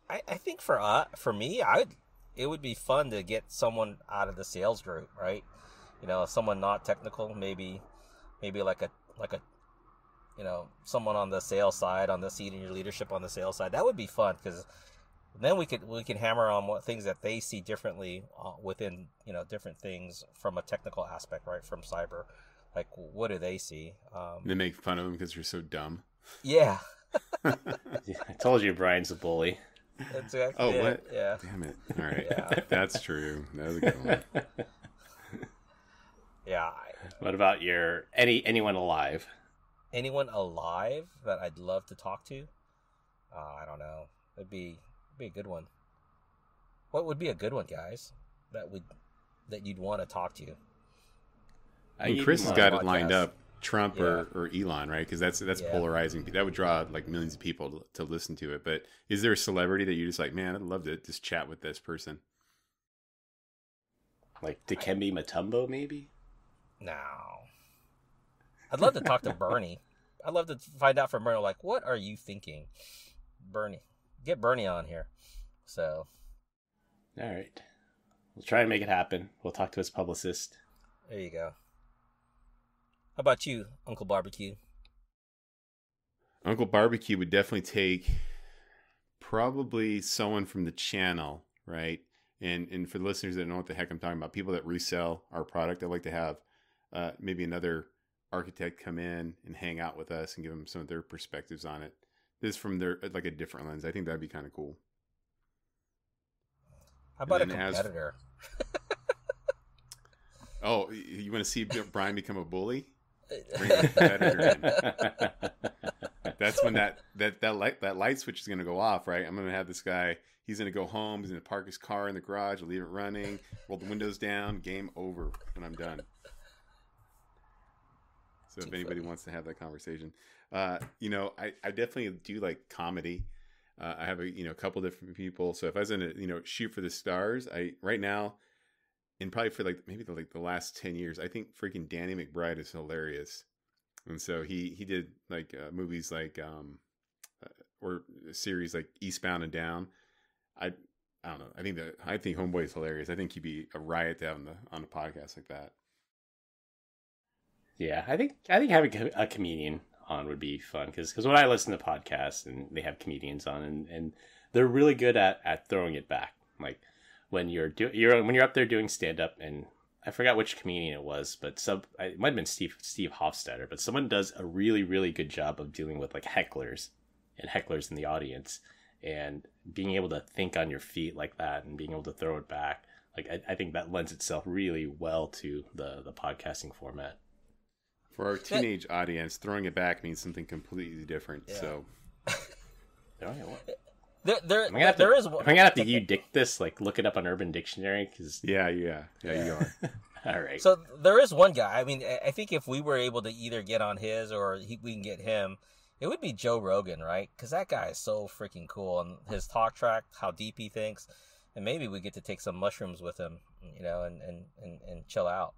I think for me, it would be fun to get someone out of the sales group, right? You know, someone not technical, maybe like a someone on the sales side, on the senior leadership on the sales side. That would be fun, because then we can hammer on what things that they see differently within, different things from a technical aspect, right? From cyber, like what do they see? They make fun of them because you're so dumb. Yeah. I told you Brian's a bully. That's exactly Oh, it. what? Yeah. Damn it. All right. Yeah. That's true. That was a good one. Yeah. What about anyone alive? Anyone alive that I'd love to talk to? I don't know. It'd be a good one. What would be a good one, guys? That you'd want to talk to? I mean, Chris has got it lined podcast. up. Trump or Elon, right? Because that's Yeah. polarizing. That would draw like millions of people to listen to it. But is there a celebrity that you're just like, man, I'd love to just chat with this person? Like Dikembe Mutombo, maybe? No. I'd love to talk to Bernie. I'd love to find out from Bernie, like, what are you thinking? Bernie. Get Bernie on here. So. All right. We'll try and make it happen. We'll talk to his publicist. There you go. How about you, Uncle Barbecue? Uncle Barbecue would definitely take probably someone from the channel, right? And for the listeners that don't know what the heck I'm talking about, people that resell our product, I'd like to have maybe another architect come in and hang out with us and give them some of their perspectives on it. This is from their like a different lens. I think that'd be kind of cool. How about a And then competitor? Oh, you want to see Brian become a bully? Bring a competitor in. That's when that light switch is going to go off, right? I'm going to have this guy. He's going to go home. He's going to park his car in the garage, leave it running, roll the windows down. Game over when I'm done. So if anybody wants to have that conversation, I definitely do like comedy. I have a couple different people. So if I was going to shoot for the stars, right now, and probably for maybe the last 10 years, I think freaking Danny McBride is hilarious. And so he did movies or a series like Eastbound and Down. I don't know. I think Homeboy is hilarious. I think he'd be a riot to have on a podcast like that. Yeah, I think having a comedian on would be fun because when I listen to podcasts and they have comedians on and they're really good at throwing it back. Like when you're up there doing stand up, and I forgot which comedian it was, but it might have been Steve Hofstadter, but someone does a really, really good job of dealing with like hecklers in the audience and being able to think on your feet like that and being able to throw it back. Like I think that lends itself really well to the podcasting format. For our teenage audience, throwing it back means something completely different. Yeah. So, I'm gonna have to you dict this, like look it up on Urban Dictionary, because yeah, you are. All right. So there is one guy. I mean, I think if we were able to either get on his or we can get him, it would be Joe Rogan, right? Because that guy is so freaking cool, and his talk track, how deep he thinks, and maybe we get to take some mushrooms with him, and chill out.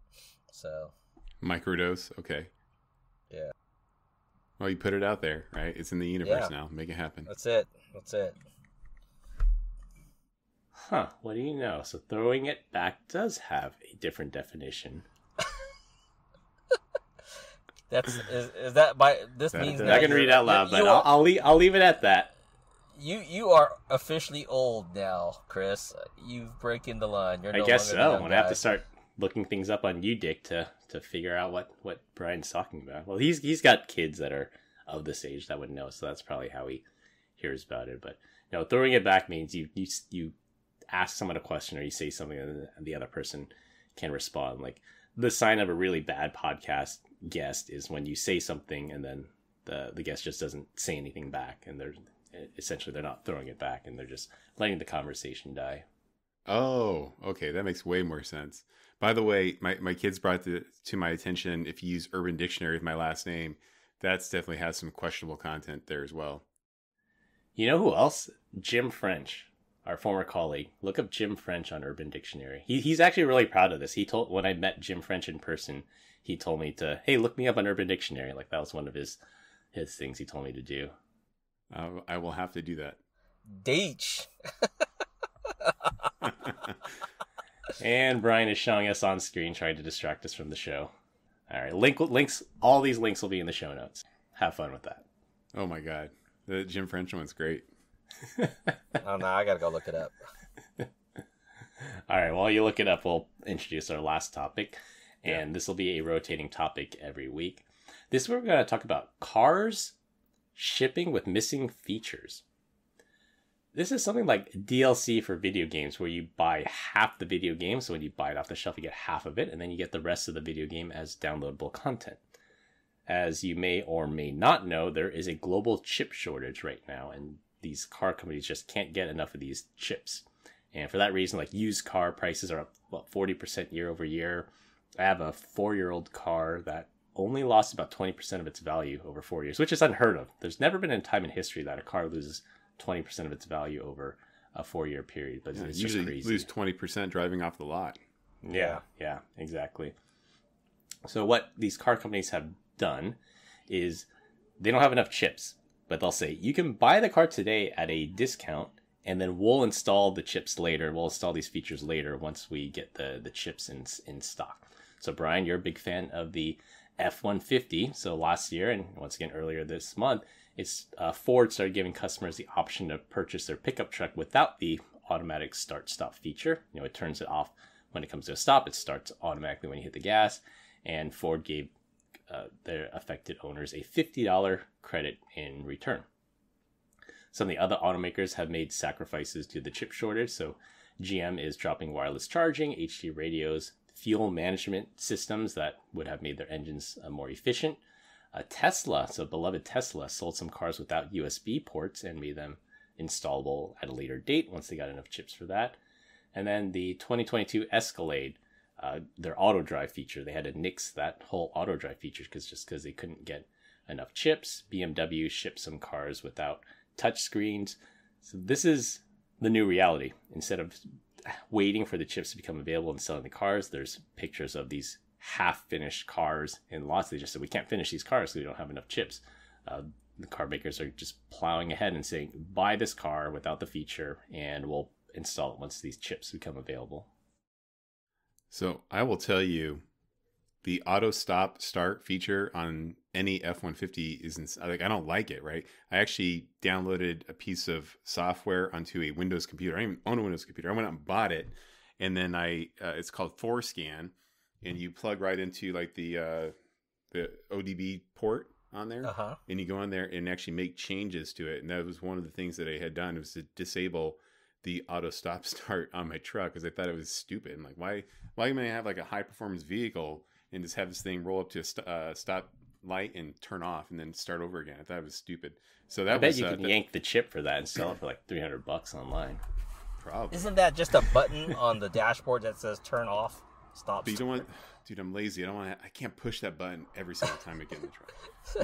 So. Microdose, okay. Yeah. Well, you put it out there, right? It's in the universe now. Make it happen. That's it. Huh, what do you know? So throwing it back does have a different definition. Is that by this That means does. that I can read out loud, but I'll leave it at that. You are officially old now, Chris. You've broken the line. You're I no guess longer the so. young I'm gonna have guy. to start looking things up on UDick to figure out what Brian's talking about. Well, he's got kids that are of this age that would know, so that's probably how he hears about it. But throwing it back means you ask someone a question or you say something and the other person can respond. Like the sign of a really bad podcast guest is when you say something and then the guest just doesn't say anything back, and they're not throwing it back, and they're just letting the conversation die. Oh, okay. That makes way more sense. By the way, my kids brought to my attention, if you use Urban Dictionary with my last name, that's definitely has some questionable content there as well. You know who else? Jim French, our former colleague. Look up Jim French on Urban Dictionary. He's actually really proud of this. When I met Jim French in person, he told me to, hey, look me up on Urban Dictionary. Like, that was one of his things he told me to do. I will have to do that. Deech. And Brian is showing us on screen, trying to distract us from the show. All right, links. All these links will be in the show notes. Have fun with that. Oh my God, the Jim French one's great. Oh no, I gotta go look it up. All right, while you look it up, we'll introduce our last topic, and this will be a rotating topic every week. This week we're going to talk about cars shipping with missing features. This is something like DLC for video games, where you buy half the video game. So when you buy it off the shelf, you get half of it, and then you get the rest of the video game as downloadable content. As you may or may not know, there is a global chip shortage right now, and these car companies just can't get enough of these chips. And for that reason, like, used car prices are up about 40% year over year. I have a 4-year-old car that only lost about 20% of its value over 4 years, which is unheard of. There's never been a time in history that a car loses 20% of its value over a 4-year period, but it's just usually crazy. Lose 20% driving off the lot. Yeah, exactly. So what these car companies have done is they don't have enough chips, but they'll say, you can buy the car today at a discount, and then we'll install the chips later. We'll install these features later once we get the chips in stock. So Brian, you're a big fan of the F-150. So last year, and once again earlier this month, Ford started giving customers the option to purchase their pickup truck without the automatic start-stop feature. You know, it turns it off when it comes to a stop. It starts automatically when you hit the gas. And Ford gave their affected owners a $50 credit in return. Some of the other automakers have made sacrifices to the chip shortage. So GM is dropping wireless charging, HD radios, fuel management systems that would have made their engines more efficient. Tesla, so beloved Tesla, sold some cars without USB ports and made them installable at a later date once they got enough chips for that. And then the 2022 Escalade, their auto drive feature, they had to nix that whole auto drive feature because they couldn't get enough chips. BMW shipped some cars without touch screens. So this is the new reality. Instead of waiting for the chips to become available and selling the cars, there's pictures of these half-finished cars in lots. They just said, we can't finish these cars because we don't have enough chips. The car makers are just plowing ahead and saying, buy this car without the feature and we'll install it once these chips become available. So I will tell you, the auto stop start feature on any F-150 isn't, like, I don't like it, right? I actually downloaded a piece of software onto a Windows computer. I don't even own a Windows computer. I went out and bought it, and then it's called Forescan, and you plug right into like the ODB port on there, and you go in there and actually make changes to it. And that was one of the things that I had done, was to disable the auto stop start on my truck, because I thought it was stupid. I'm like, why am I have like a high performance vehicle and just have this thing roll up to a stop light and turn off and then start over again? I thought it was stupid. So that I bet you can yank the chip for that and sell it for like $300 online. Probably. Isn't that just a button on the dashboard that says turn off, stop? But you don't want, dude, I'm lazy. I can't push that button every single time I get in the truck.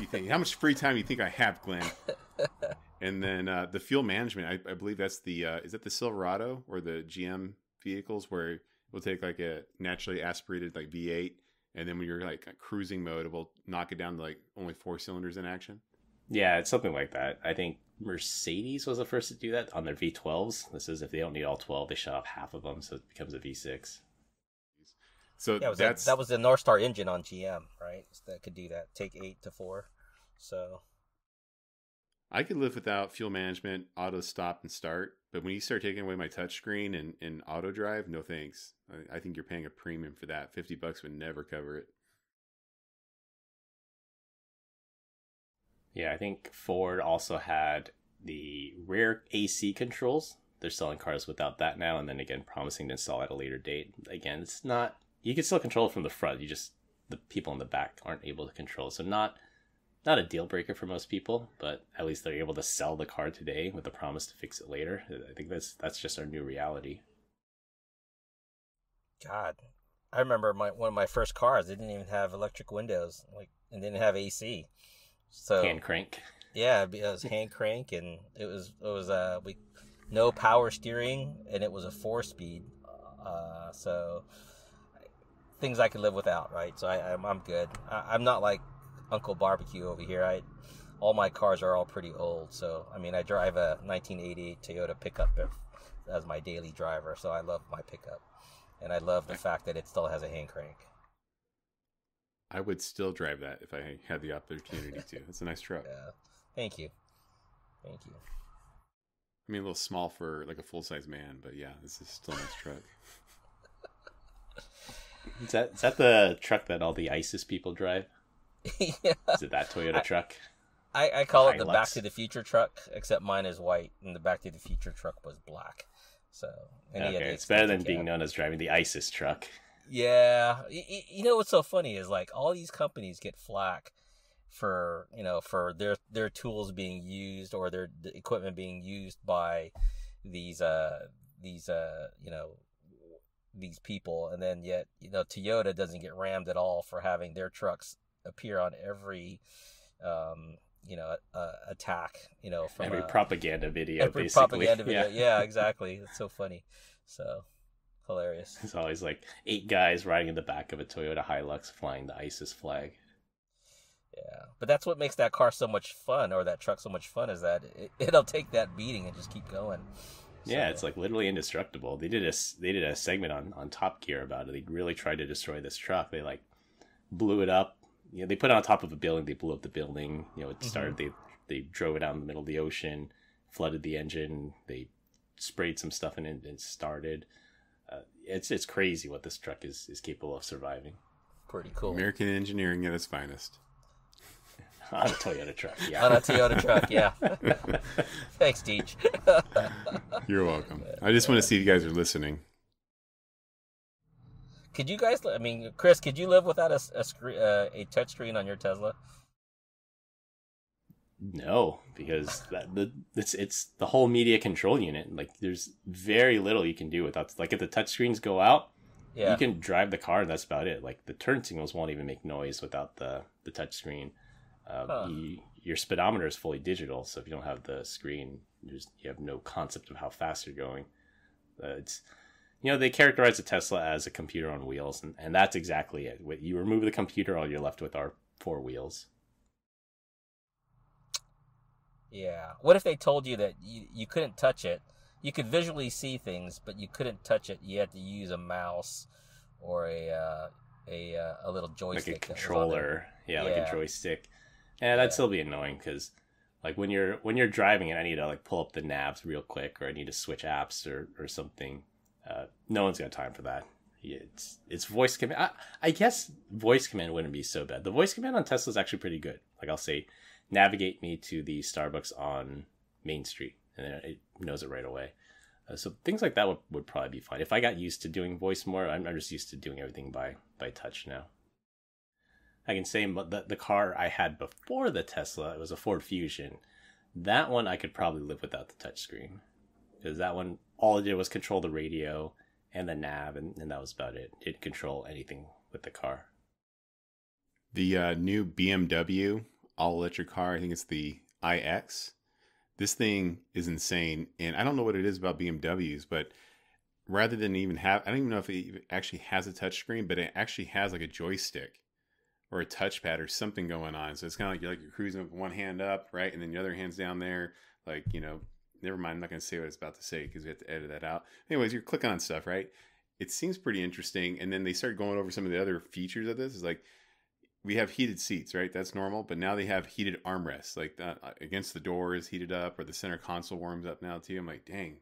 You think, how much free time do you think I have, Glenn? And then the fuel management, I believe that's is that the Silverado or the GM vehicles, where we'll take like a naturally aspirated like V8, and then when you're like cruising mode, it will knock it down to like only 4 cylinders in action. Yeah, it's something like that. I think Mercedes was the first to do that on their V12s. This is if they don't need all 12, they shut off half of them, so it becomes a V6. So yeah, that was the North Star engine on GM, right? So that could do that, take 8 to 4. So I could live without fuel management, auto stop and start, but when you start taking away my touchscreen and auto drive, no thanks. I think you're paying a premium for that. $50 would never cover it. Yeah, I think Ford also had the rear AC controls. They're selling cars without that now, and then again promising to install at a later date. Again, it's not, you can still control it from the front. The people in the back aren't able to control it. So not a deal breaker for most people, but at least they're able to sell the car today with the promise to fix it later. I think that's just our new reality. God, I remember one of my first cars. It didn't even have electric windows, like, and didn't have AC. So Hand crank. yeah, it was hand crank, and it was no power steering, and it was a 4-speed. So things I could live without, right? So I'm good. I'm not like Uncle Barbecue over here. All my cars are all pretty old. So I mean, I drive a 1988 Toyota pickup as my daily driver. So I love my pickup, and I love the fact that it still has a hand crank. I would still drive that if I had the opportunity to. It's a nice truck. Yeah. Thank you. I mean, a little small for like a full-size man, but yeah, this is still a nice truck. Is that the truck that all the ISIS people drive? Yeah. Is it that Toyota truck? I call it the Hilux. Back to the Future truck, except mine is white, and the Back to the Future truck was black. So Okay, it's better than being known as driving the ISIS truck. Yeah, you know what's so funny is like all these companies get flack for their tools being used or the equipment being used by these people, and then yet Toyota doesn't get rammed at all for having their trucks appear on every attack from Every propaganda video, every basically. propaganda video. Yeah, exactly. It's so funny. So hilarious. It's always like 8 guys riding in the back of a Toyota Hilux flying the ISIS flag. Yeah, but that's what makes that car so much fun, or that truck so much fun, is that it'll take that beating and just keep going. Yeah, it's like literally indestructible. They did a segment on Top Gear about it. They really tried to destroy this truck. They like blew it up. They put it on top of a building. They blew up the building. It started. They drove it out in the middle of the ocean, flooded the engine. They sprayed some stuff in it and started. It's crazy what this truck is capable of surviving. Pretty cool. American engineering at its finest. On a Toyota truck, yeah. On a Toyota truck, yeah. Thanks, Deej. You're welcome. I just want to see if you guys are listening. Could you guys? I mean, Chris, could you live without a touch screen on your Tesla? No, because it's the whole media control unit. Like, there's very little you can do without. Like, if the touchscreens go out, you can drive the car, and that's about it. Like, the turn signals won't even make noise without the touchscreen. Your speedometer is fully digital, so if you don't have the screen, you have no concept of how fast you're going. They characterize the Tesla as a computer on wheels, and that's exactly it. You remove the computer, all you're left with are 4 wheels. Yeah. What if they told you that you couldn't touch it? You could visually see things, but you couldn't touch it. You had to use a mouse or a little joystick, like a controller, like a joystick. Yeah, that'd still be annoying because, like, when you're driving it, I need to like pull up the navs real quick, or I need to switch apps or something. No one's got time for that. It's voice command. I guess voice command wouldn't be so bad. The voice command on Tesla is actually pretty good. Like, I'll say, navigate me to the Starbucks on Main Street, and then it knows it right away. So things like that would probably be fine. If I got used to doing voice more, I'm just used to doing everything by touch now. I can say the car I had before the Tesla, it was a Ford Fusion. That one I could probably live without the touchscreen. Because that one, all it did was control the radio and the nav, and that was about it. It didn't control anything with the car. The new BMW all-electric car, I think it's the iX. This thing is insane, and I don't know what it is about BMWs, but rather than even have, I don't even know if it actually has a touchscreen, but it actually has like a joystick or a touchpad or something going on. So it's kind of like you're cruising with one hand up, right? And then the other hand's down there. Like, never mind. I'm not going to say what it's about to say because we have to edit that out. Anyways, you're clicking on stuff, right? It seems pretty interesting. And then they start going over some of the other features of this. It's like, we have heated seats, right? That's normal. But now they have heated armrests, like against the door is heated up, or the center console warms up now too. I'm like, dang,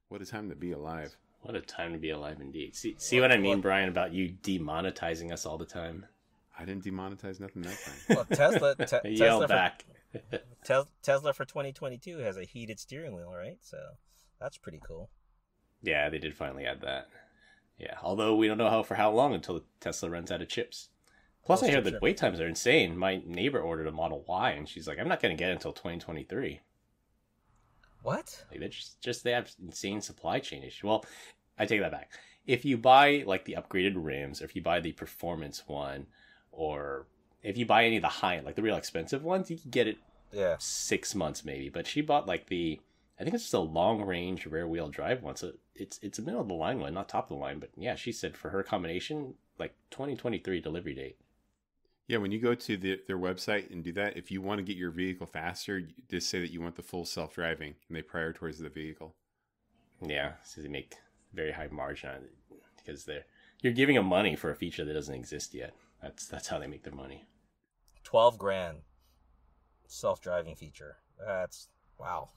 what a time to be alive. What a time to be alive indeed. See what I mean, Brian, about you demonetizing us all the time? I didn't demonetize nothing that time. Well, Tesla Yell back. Tesla for 2022 has a heated steering wheel, right? So that's pretty cool. Yeah, they did finally add that. Yeah, although we don't know for how long until the Tesla runs out of chips. Plus, I hear the wait times are insane. My neighbor ordered a Model Y, and she's like, "I'm not going to get it until 2023." What? Like, they have insane supply chain issues. Well, I take that back. if you buy like the upgraded rims, or if you buy the performance one, or if you buy any of the high, like the real expensive ones, you can get it 6 months maybe. But she bought like I think it's just a long range rear wheel drive one, so it's a middle of the line one, not top of the line. But yeah, she said for her combination, like 2023 delivery date. Yeah, when you go to their website and do that, if you want to get your vehicle faster, you just say that you want the full self-driving, and they prioritize the vehicle. Yeah, so they make very high margin on it because you're giving them money for a feature that doesn't exist yet. That's how they make their money. $12,000 self-driving feature. That's wow.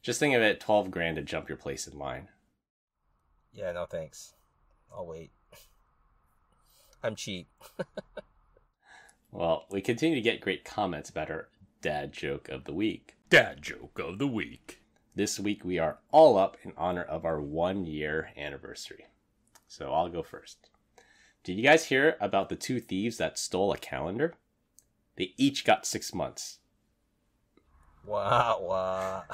Just think of it, $12,000 to jump your place in line. Yeah, no thanks. I'll wait. I'm cheap. Well, we continue to get great comments about our dad joke of the week. Dad joke of the week. This week we are all up in honor of our 1-year anniversary. So I'll go first. Did you guys hear about the 2 thieves that stole a calendar? They each got 6 months. Wow.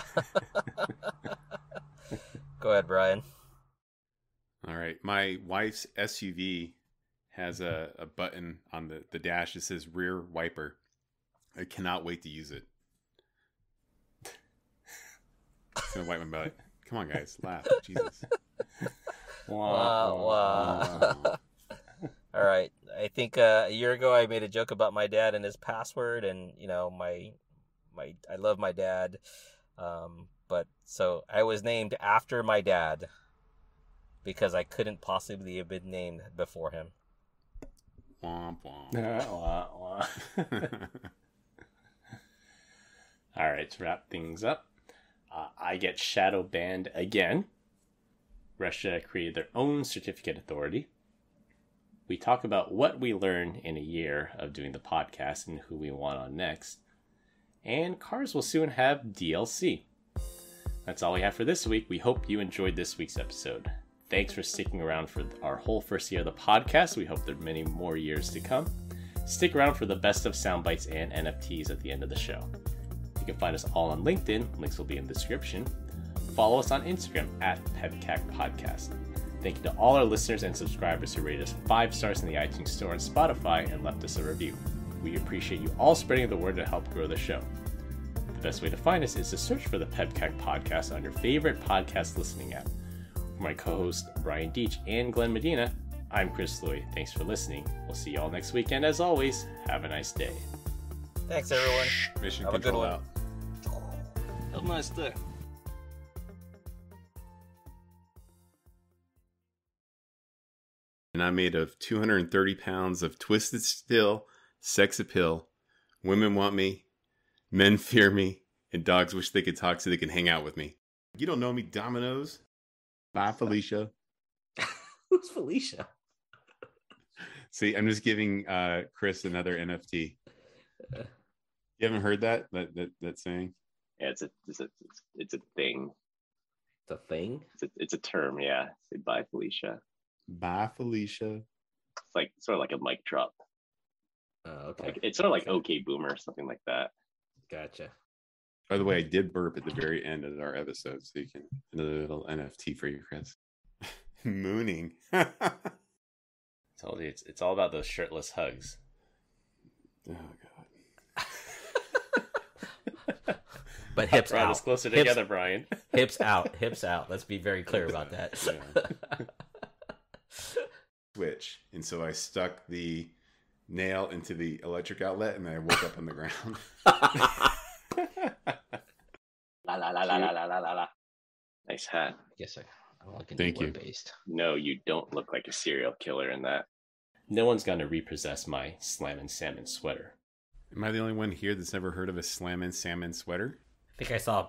Go ahead, Brian. All right. My wife's SUV has a button on the dash that says rear wiper. I cannot wait to use it. It's going to wipe my butt. Come on, guys. Laugh. Jesus. Wow. All right. I think a year ago I made a joke about my dad and his password, and I love my dad, but so I was named after my dad because I couldn't possibly have been named before him. Womp womp. All right, to wrap things up, I get Shadowbanned again. Russia created their own certificate authority. We talk about what we learned in a year of doing the podcast and who we want on next. And cars will soon have DLC. That's all we have for this week. We hope you enjoyed this week's episode. Thanks for sticking around for our whole first year of the podcast. We hope there are many more years to come. Stick around for the best of sound bites and NFTs at the end of the show. You can find us all on LinkedIn. Links will be in the description. Follow us on Instagram at PEBCAK Podcast. Thank you to all our listeners and subscribers who rated us 5 stars in the iTunes Store and Spotify and left us a review. We appreciate you all spreading the word to help grow the show. The best way to find us is to search for the PEBCAK Podcast on your favorite podcast listening app. For my co-hosts Brian Deach and Glenn Medina, I'm Chris Louie. Thanks for listening. We'll see you all next weekend. As always, have a nice day. Thanks, everyone. Mission Have a good control one. out. Have a nice day. And I'm made of 230 pounds of twisted steel, sex appeal. Women want me, men fear me, and dogs wish they could talk so they can hang out with me. You don't know me, Dominoes. Bye, Felicia. Who's Felicia? See, I'm just giving Chris another NFT. You haven't heard that saying? Yeah, it's a thing. It's a thing? It's a term, yeah. Say bye, Felicia. Bye, Felicia. It's like sort of like a mic drop. Oh, okay. Like, it's sort of like OK Boomer, something like that. Gotcha. By the way, I did burp at the very end of our episode, so you can another little NFT for you, Chris. Mooning. Told you, it's all about those shirtless hugs. Oh God. But hips Brought out. us closer Hips- together, Brian. Hips out. Hips out. Let's be very clear about that. Yeah. Switch. And so I stuck the nail into the electric outlet and I woke up on the ground. La la la la la la la la. Nice hat. Yes, sir. I'm looking Thank you. based. No, you don't look like a serial killer in that. No one's gonna repossess my Slammin' Salmon sweater. Am I the only one here that's never heard of a Slammin' Salmon sweater? I think I saw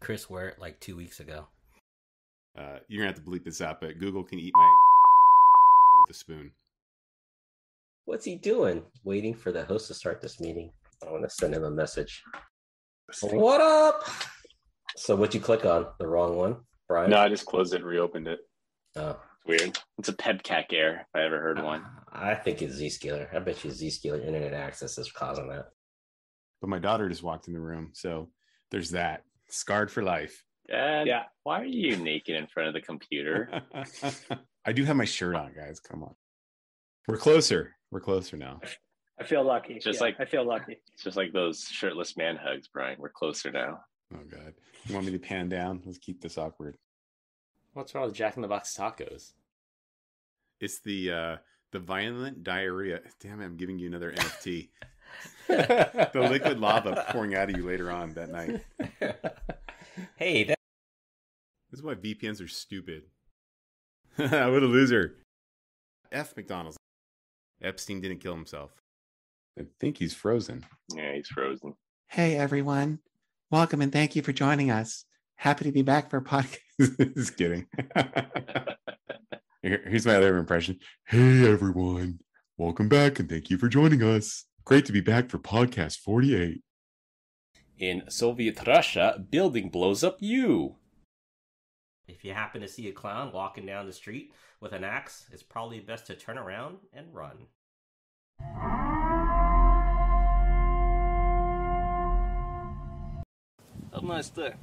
Chris wear it like 2 weeks ago. You're going to have to bleep this out, but Google can eat my with a spoon. What's he doing? Waiting for the host to start this meeting. I want to send him a message. What up? So what'd you click on? The wrong one, Brian? No, I just closed it and reopened it. Oh. It's weird. It's a PEBCAK error, if I ever heard one. I think it's Zscaler. I bet you Zscaler internet access is causing that. But my daughter just walked in the room, so there's that. Scarred for life. Dad, Yeah. why are you naked in front of the computer? I do have my shirt on, guys. Come on. We're closer. We're closer now. I feel lucky. I feel lucky. It's just like those shirtless man hugs, Brian. We're closer now. Oh, God. You want me to pan down? Let's keep this awkward. What's wrong with Jack in the Box tacos? It's the violent diarrhea. Damn it, I'm giving you another NFT. The liquid lava pouring out of you later on that night. Hey, This is why VPNs are stupid. What a loser. F McDonald's. Epstein didn't kill himself. I think he's frozen. Yeah, he's frozen. Hey, everyone. Welcome and thank you for joining us. Happy to be back for a podcast. Just kidding. Here's my other impression. Hey, everyone. Welcome back and thank you for joining us. Great to be back for podcast 48. In Soviet Russia, building blows up you. if you happen to see a clown walking down the street with an axe, it's probably best to turn around and run. Have a nice day.